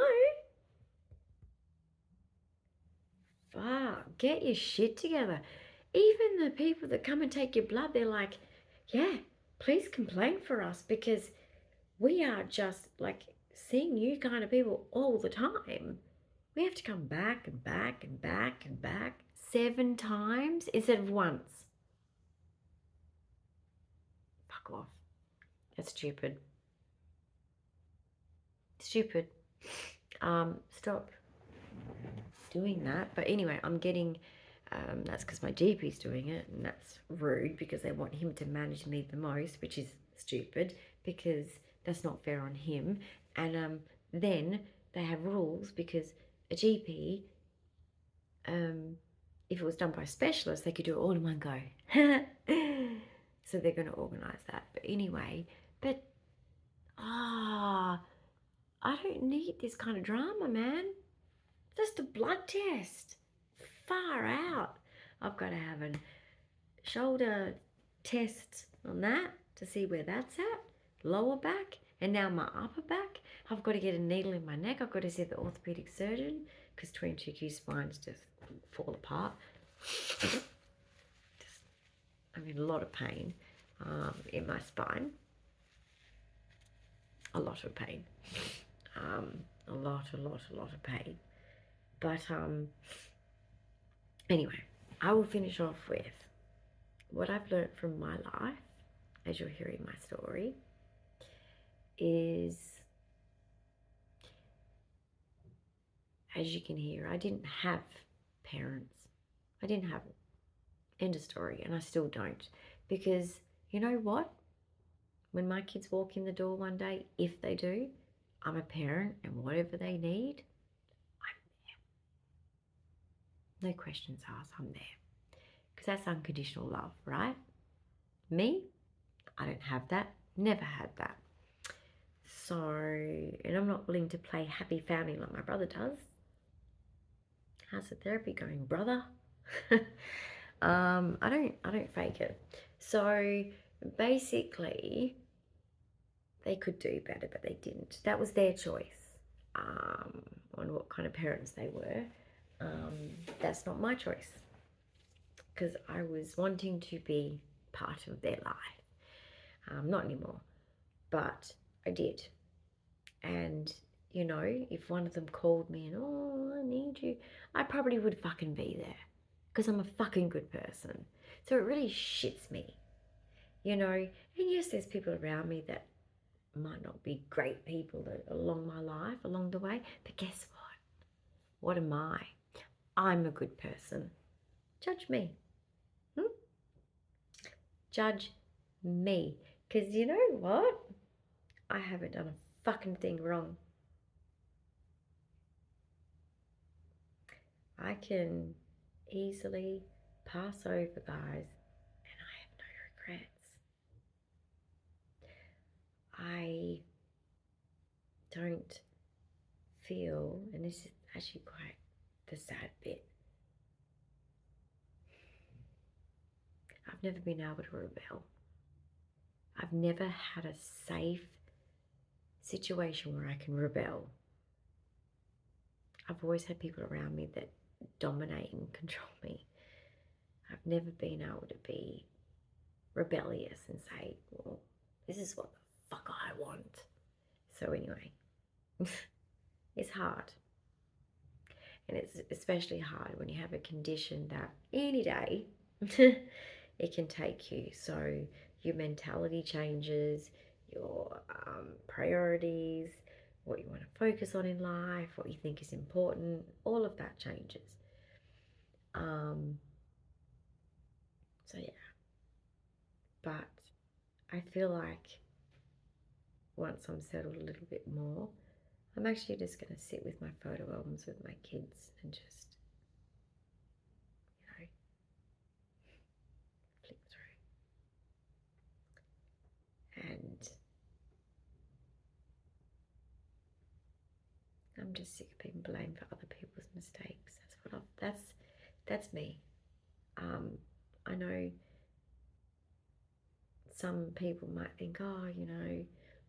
Fuck, get your shit together. Even the people that come and take your blood, they're like, yeah, please complain for us because we are just like seeing you kind of people all the time. We have to come back and back and back and back 7 times instead of once. Fuck off. That's stupid. Stupid. Stop doing that. But anyway, I'm getting, that's because my GP's doing it, and that's rude because they want him to manage me the most, which is stupid because that's not fair on him. And then they have rules because a GP, if it was done by a specialist, they could do it all in one go. So they're going to organise that. But anyway, I don't need this kind of drama, man. Just a blood test. Far out. I've got to have a shoulder test on that to see where that's at. Lower back. And now my upper back. I've got to get a needle in my neck. I've got to see the orthopedic surgeon because 22Q spines just fall apart. I'm in a lot of pain in my spine. A lot of pain. A lot of pain. But anyway, I will finish off with what I've learned from my life as you're hearing my story is as you can hear, I didn't have parents. I didn't have them. End of story. And I still don't. Because you know what? When my kids walk in the door one day, if they do, I'm a parent, and whatever they need, I'm there. No questions asked, I'm there. Because that's unconditional love, right? Me, I don't have that. Never had that. So, and I'm not willing to play happy family like my brother does. How's the therapy going, brother? I don't fake it. So basically, they could do better, but they didn't. That was their choice on what kind of parents they were. That's not my choice, because I was wanting to be part of their life. Not anymore, but I did. And you know, if one of them called me and, oh, I need you, I probably would fucking be there, because I'm a fucking good person. So it really shits me, you know. And yes, there's people around me that might not be great people along my life, along the way, but guess what? What am I? I'm a good person. Judge me. Judge me. Because you know what? I haven't done a fucking thing wrong. I can easily pass over guys, and I have no regrets. I don't feel, and this is actually quite the sad bit, I've never been able to rebel. I've never had a safe situation where I can rebel. I've always had people around me that dominate and control me. I've never been able to be rebellious and say, well, this is what the fuck I want. So anyway, it's hard. And it's especially hard when you have a condition that any day it can take you. So your mentality changes, your priorities, what you want to focus on in life, what you think is important, all of that changes. So yeah, but I feel like once I'm settled a little bit more, I'm actually just going to sit with my photo albums with my kids and just, you know, flick through. And I'm just sick of being blamed for other people's mistakes. That's me. I know some people might think, oh, you know,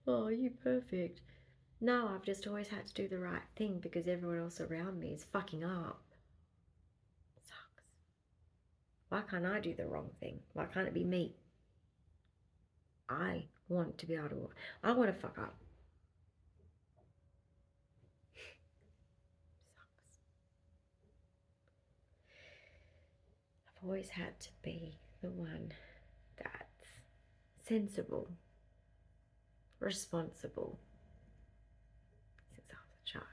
oh, are you perfect? No, I've just always had to do the right thing because everyone else around me is fucking up. It sucks. Why can't I do the wrong thing? Why can't it be me? I want to be able to, I want to fuck up. Sucks. I've always had to be the one that's sensible, responsible since I was a child.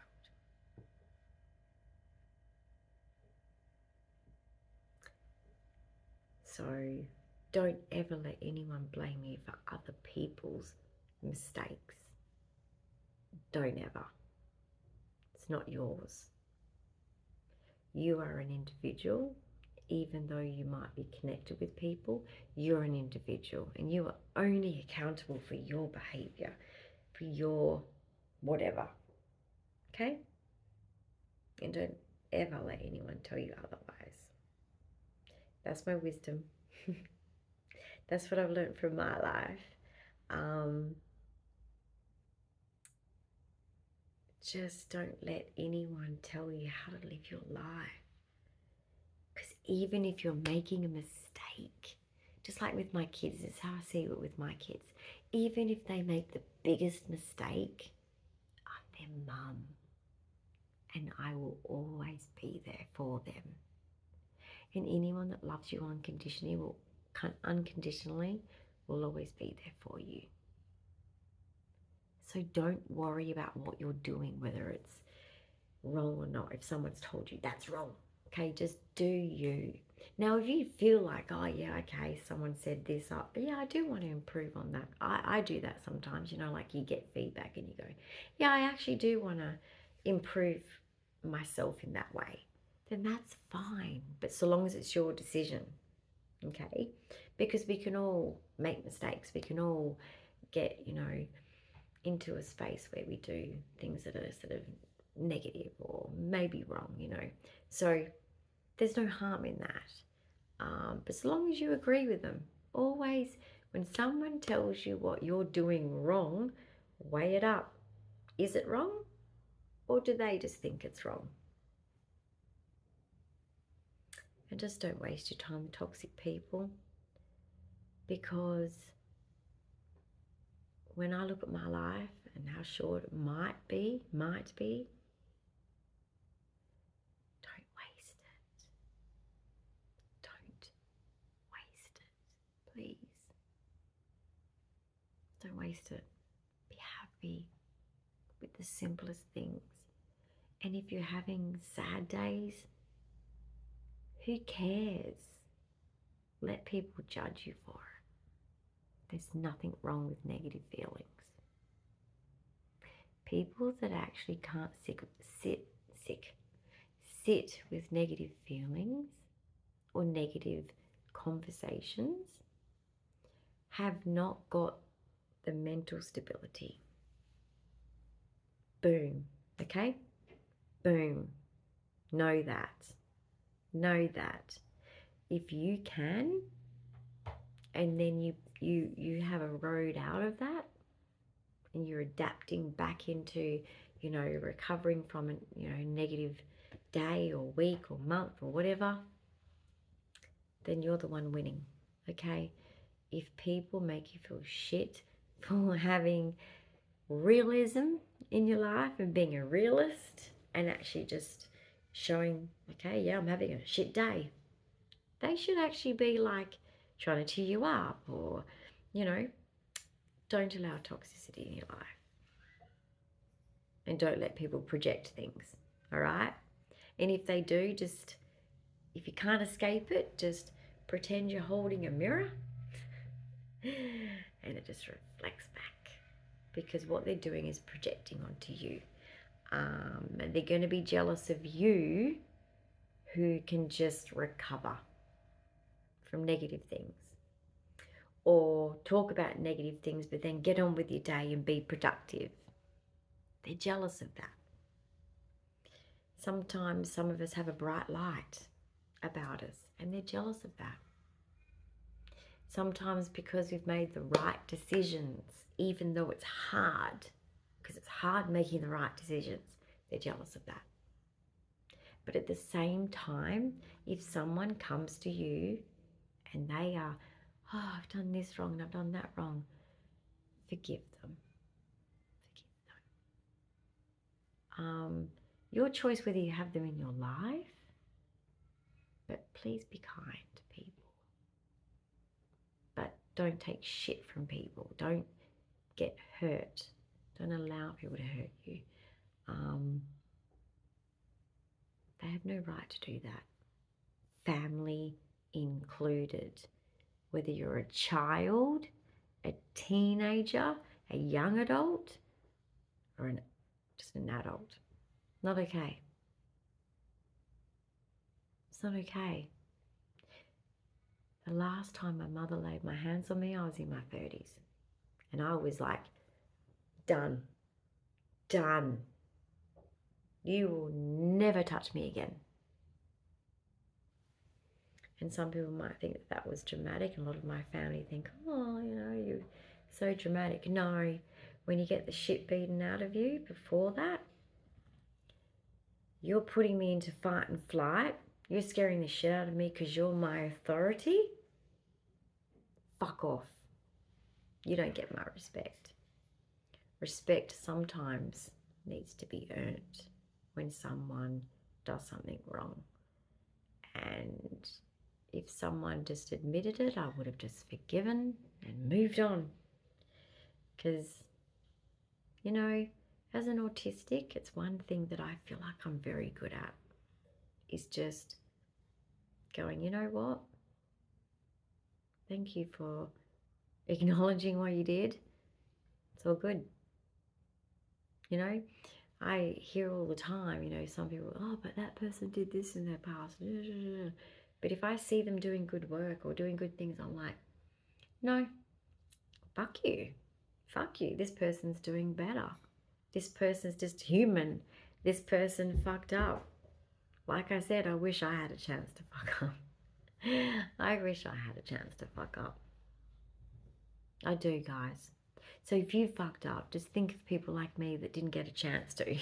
So don't ever let anyone blame you for other people's mistakes. Don't ever. It's not yours. You are an individual. Even though you might be connected with people, you're an individual and you are only accountable for your behavior, for your whatever. Okay? And don't ever let anyone tell you otherwise. That's my wisdom. That's what I've learned from my life. Just don't let anyone tell you how to live your life. Because even if you're making a mistake, just like with my kids, it's how I see it with my kids. Even if they make the biggest mistake, I'm their mum. And I will always be there for them. And anyone that loves you unconditionally will always be there for you. So don't worry about what you're doing, whether it's wrong or not. If someone's told you that's wrong, okay, just do you. Now, if you feel like, oh yeah, okay, someone said this up, yeah, I do want to improve on that. I do that sometimes, you know, like you get feedback and you go, yeah, I actually do want to improve myself in that way. Then that's fine. But so long as it's your decision, okay? Because we can all make mistakes. We can all get, you know, into a space where we do things that are sort of negative or maybe wrong, you know. So there's no harm in that. But so long as you agree with them, always when someone tells you what you're doing wrong, weigh it up. Is it wrong? Or do they just think it's wrong? And just don't waste your time with toxic people, because when I look at my life and how short it might be, don't waste it. Don't waste it, please. Don't waste it. Be happy with the simplest things. And if you're having sad days, who cares? Let people judge you for it. There's nothing wrong with negative feelings. People that actually can't sit with negative feelings or negative conversations have not got the mental stability. Boom. Okay? Boom. Know that. Know that. If you can, and then you have a road out of that, and you're adapting back into, you know, recovering from a, you know, negative day or week or month or whatever, then you're the one winning. Okay? If people make you feel shit for having realism in your life and being a realist and actually just showing, okay, yeah, I'm having a shit day, they should actually be like trying to cheer you up, or, you know, don't allow toxicity in your life. And don't let people project things, all right? And if they do, just, if you can't escape it, just pretend you're holding a mirror and it just reflects back, because what they're doing is projecting onto you. And they're going to be jealous of you who can just recover from negative things, or talk about negative things but then get on with your day and be productive. They're jealous of that. Sometimes some of us have a bright light about us and they're jealous of that. Sometimes because we've made the right decisions, even though it's hard, because it's hard making the right decisions, they're jealous of that. But at the same time, if someone comes to you and they are, oh, I've done this wrong and I've done that wrong, forgive them. Your choice whether you have them in your life, but please be kind to people. But don't take shit from people. Don't get hurt. Don't allow people to hurt you. They have no right to do that. Family included. Whether you're a child, a teenager, a young adult, or just an adult. Not okay. It's not okay. The last time my mother laid my hands on me, I was in my 30s. And I was like, done. You will never touch me again. And some people might think that was dramatic, and a lot of my family think, oh, you know, you're so dramatic. No, when you get the shit beaten out of you before that, you're putting me into fight and flight. You're scaring the shit out of me because you're my authority. Fuck off. You don't get my respect. Respect sometimes needs to be earned when someone does something wrong. And if someone just admitted it, I would have just forgiven and moved on. Because, you know, As an autistic, it's one thing that I feel like I'm very good at, is just going, you know what? Thank you for acknowledging what you did. It's all good. You know, I hear all the time, you know, some people, oh, but that person did this in their past. But if I see them doing good work or doing good things, I'm like, no, fuck you. Fuck you. This person's doing better. This person's just human. This person fucked up. Like I said, I wish I had a chance to fuck up. I wish I had a chance to fuck up. I do, guys. So if you fucked up, just think of people like me that didn't get a chance to.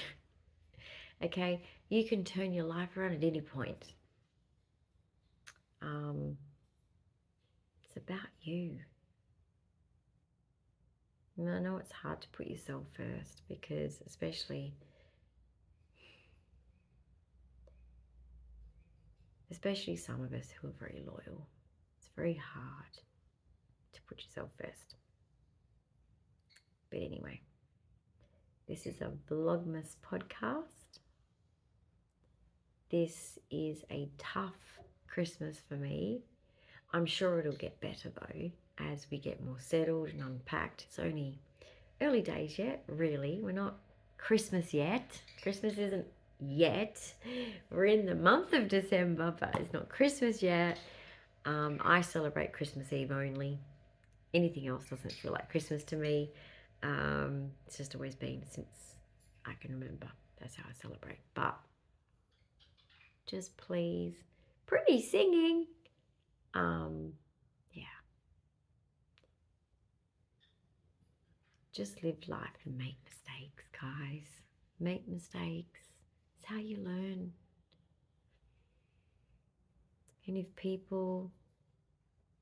Okay? You can turn your life around at any point. It's about you. And I know it's hard to put yourself first because especially some of us who are very loyal, it's very hard to put yourself first. But anyway, this is a Vlogmas podcast. This is a tough Christmas for me. I'm sure it'll get better though as we get more settled and unpacked. It's only early days yet, really. We're not Christmas yet. Christmas isn't yet. We're in the month of December, but it's not Christmas yet. I celebrate Christmas Eve only. Anything else doesn't feel like Christmas to me. It's just always been since I can remember. That's how I celebrate. But just please, pretty singing. Yeah. Just live life and make mistakes, guys. Make mistakes. It's how you learn. And if people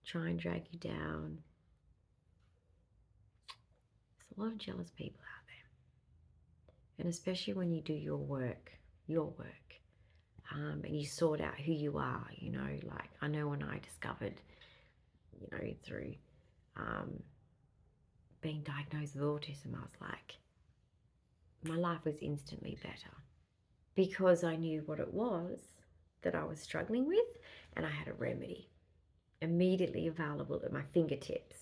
try and drag you down, there's a lot of jealous people out there. And especially when you do your work, and you sort out who you are, you know, like I know when I discovered, you know, through being diagnosed with autism, I was like, my life was instantly better because I knew what it was that I was struggling with and I had a remedy immediately available at my fingertips.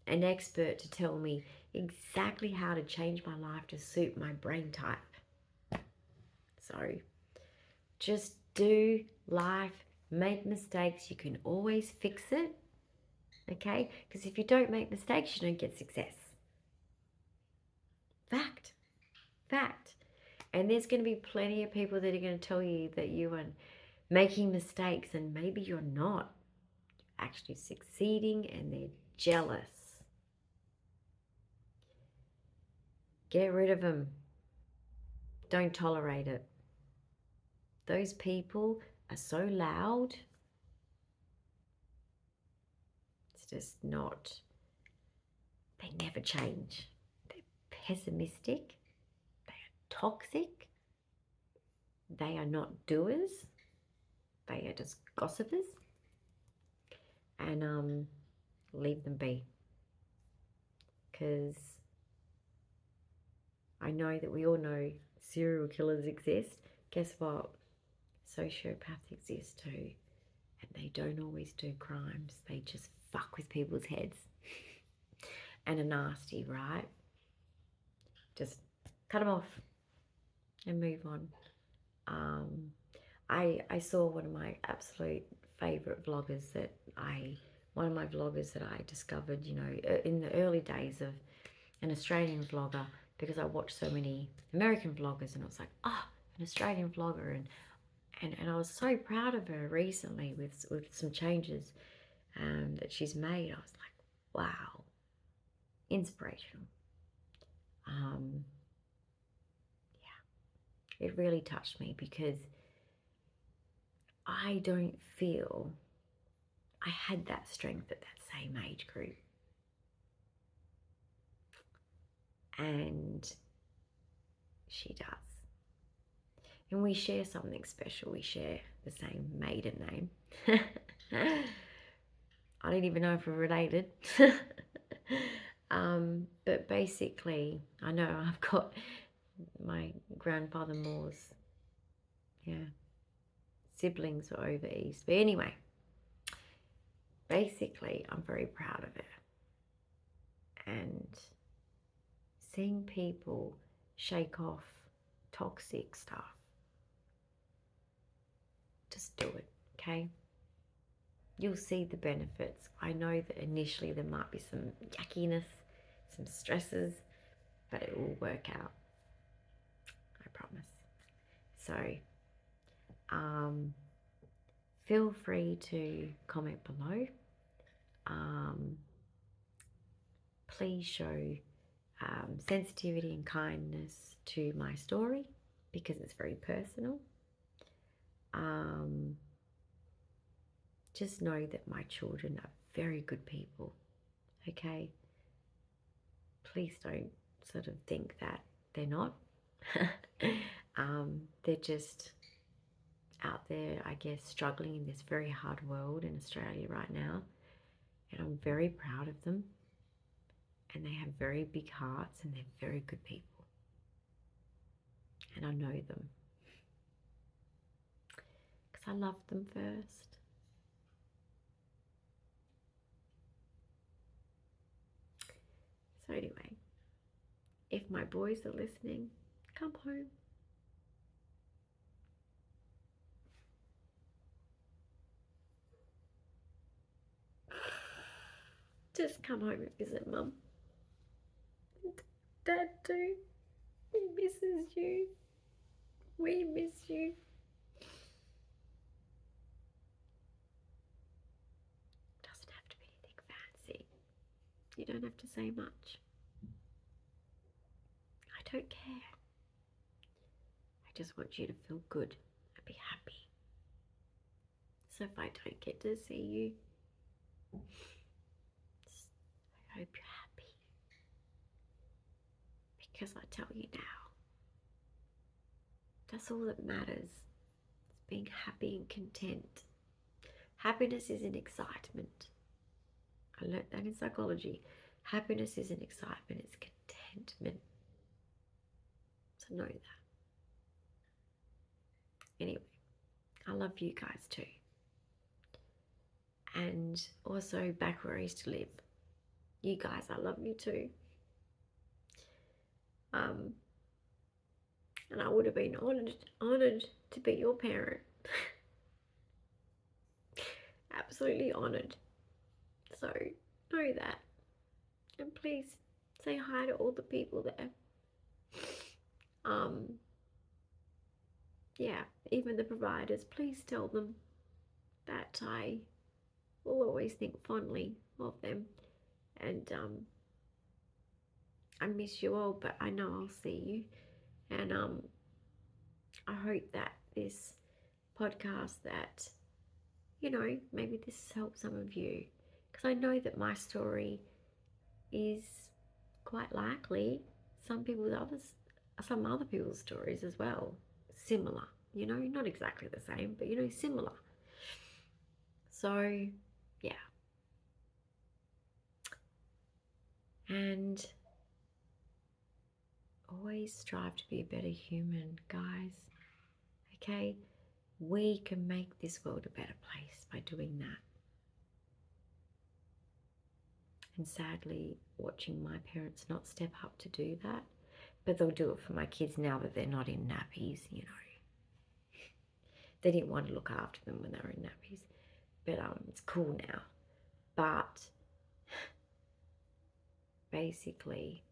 An expert to tell me exactly how to change my life to suit my brain type. So just do life, make mistakes. You can always fix it, okay? Because if you don't make mistakes, you don't get success. Fact. And there's going to be plenty of people that are going to tell you that you are making mistakes and maybe you're not. You're actually succeeding and they're jealous. Get rid of them. Don't tolerate it. Those people are so loud. It's just not. They never change. They're pessimistic. They are toxic. They are not doers. They are just gossipers. And leave them be. Because I know that we all know serial killers exist. Guess what? Sociopaths exist too. And they don't always do crimes. They just fuck with people's heads. And are nasty, right? Just cut them off and move on. I saw one of my absolute favourite vloggers one of my vloggers that I discovered, you know, in the early days of an Australian vlogger, because I watched so many American vloggers and I was like, an Australian vlogger, and I was so proud of her recently with some changes that she's made. I was like, wow, inspirational. Yeah, it really touched me because I don't feel I had that strength at that same age group. And she does. And we share something special. We share the same maiden name. I don't even know if we're related. But basically, I know I've got my grandfather-in-law's, siblings were over east. But anyway, basically, I'm very proud of it. And seeing people shake off toxic stuff, just do it, okay? You'll see the benefits. I know that initially there might be some yuckiness, some stresses, but it will work out. I promise. So, feel free to comment below. Please show sensitivity and kindness to my story because it's very personal. Just know that my children are very good people, okay? Please don't sort of think that they're not. They're just out there, I guess, struggling in this very hard world in Australia right now. And I'm very proud of them. And they have very big hearts and they're very good people. And I know them. Because I loved them first. So anyway, if my boys are listening, come home. Just come home and visit Mum. Dad too. He misses you. We miss you. Doesn't have to be anything fancy. You don't have to say much. I don't care. I just want you to feel good and be happy. So if I don't get to see you, I hope you're happy. Because I tell you now, that's all that matters. It's being happy and content. Happiness is an excitement. I learned that in psychology. Happiness is an excitement, it's contentment. So know that. Anyway, I love you guys too. And also back where I used to live. You guys, I love you too. And I would have been honoured to be your parent. Absolutely honoured. So know that. And please say hi to all the people there. Yeah, even the providers, please tell them that I will always think fondly of them. And I miss you all, but I know I'll see you. And I hope that this podcast, that, you know, maybe this helps some of you. Because I know that my story is quite likely some other people's stories as well. Similar, you know, not exactly the same, but, you know, similar. So, yeah. And always strive to be a better human, guys. Okay? We can make this world a better place by doing that. And sadly, watching my parents not step up to do that, but they'll do it for my kids now that they're not in nappies, you know. They didn't want to look after them when they were in nappies, but it's cool now. But basically,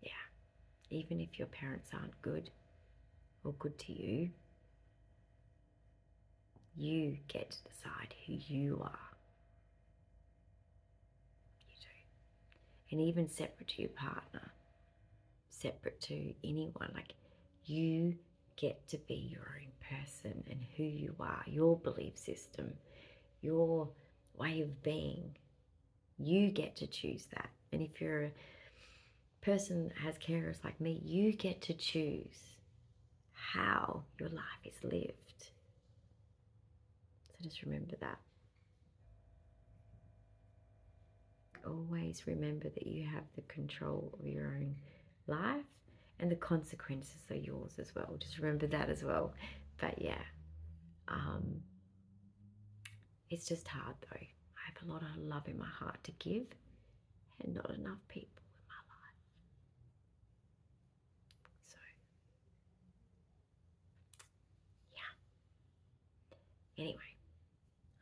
yeah, even if your parents aren't good or good to you, you get to decide who you are. You do. And even separate to your partner, separate to anyone, like, you get to be your own person and who you are, your belief system, your way of being. You get to choose that. And if you're a person that has carers like me, you get to choose how your life is lived. So just remember that. Always remember that you have the control of your own life, and the consequences are yours as well. Just remember that as well. But yeah, it's just hard though. I have a lot of love in my heart to give, and not enough people in my life. So yeah. Anyway,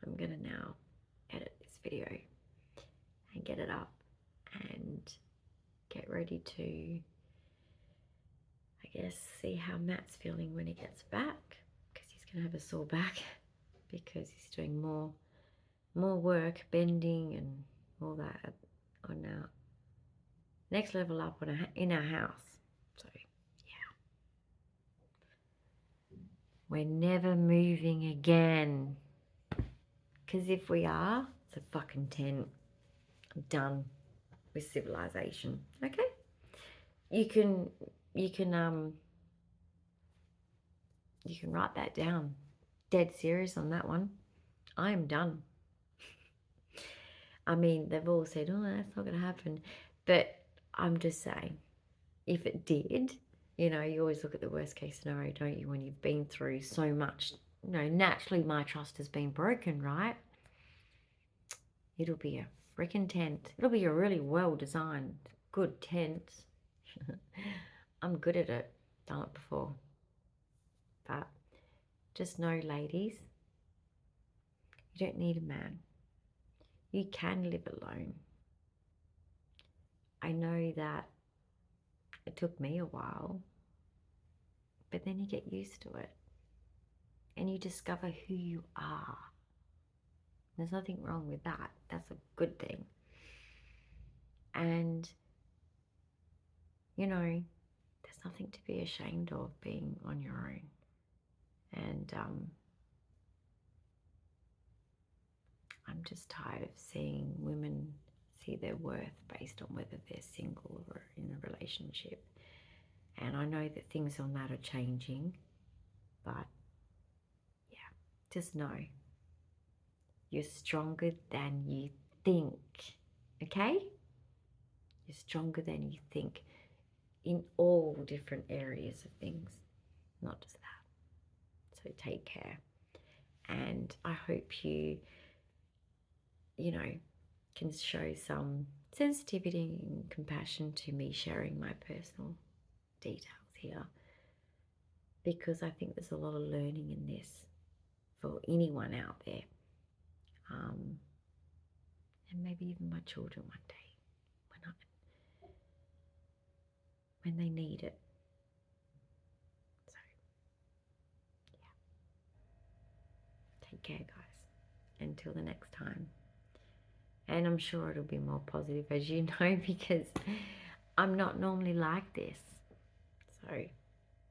I'm gonna now edit this video and get it up and get ready to, I guess, see how Matt's feeling when he gets back, because he's gonna have a sore back because he's doing more work, bending and all that on our next level up in our house. So yeah, we're never moving again, because if we are, it's a fucking tent. I'm done with civilization. Okay, you can write that down. Dead serious on that one. I am done. I mean, they've all said, oh, that's not going to happen. But I'm just saying, if it did, you know, you always look at the worst case scenario, don't you, when you've been through so much. You know, naturally my trust has been broken, right? It'll be a freaking tent. It'll be a really well designed, good tent. I'm good at it. Done it before. But just know, ladies, you don't need a man. You can live alone. I know that it took me a while, but then you get used to it and you discover who you are. There's nothing wrong with that. That's a good thing. And, you know, there's nothing to be ashamed of being on your own. And I'm just tired of seeing women see their worth based on whether they're single or in a relationship. And I know that things on that are changing, but yeah, just know you're stronger than you think, okay? You're stronger than you think in all different areas of things, not just that. So take care. And I hope you know, can show some sensitivity and compassion to me sharing my personal details here, because I think there's a lot of learning in this for anyone out there, and maybe even my children one day when they need it. So yeah, take care, guys, until the next time. And I'm sure it'll be more positive, as you know, because I'm not normally like this. So,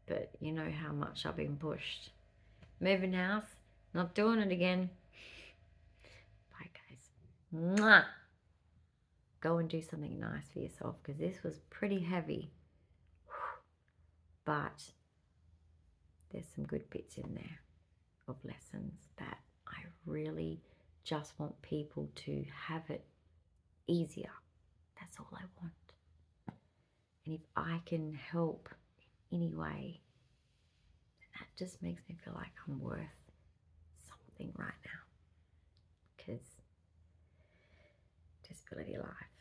but you know how much I've been pushed. Moving house, not doing it again. Bye, guys. Mwah! Go and do something nice for yourself, because this was pretty heavy. But there's some good bits in there of lessons that I really just want people to have it easier. That's all I want. And if I can help in any way, that just makes me feel like I'm worth something right now. Because disability life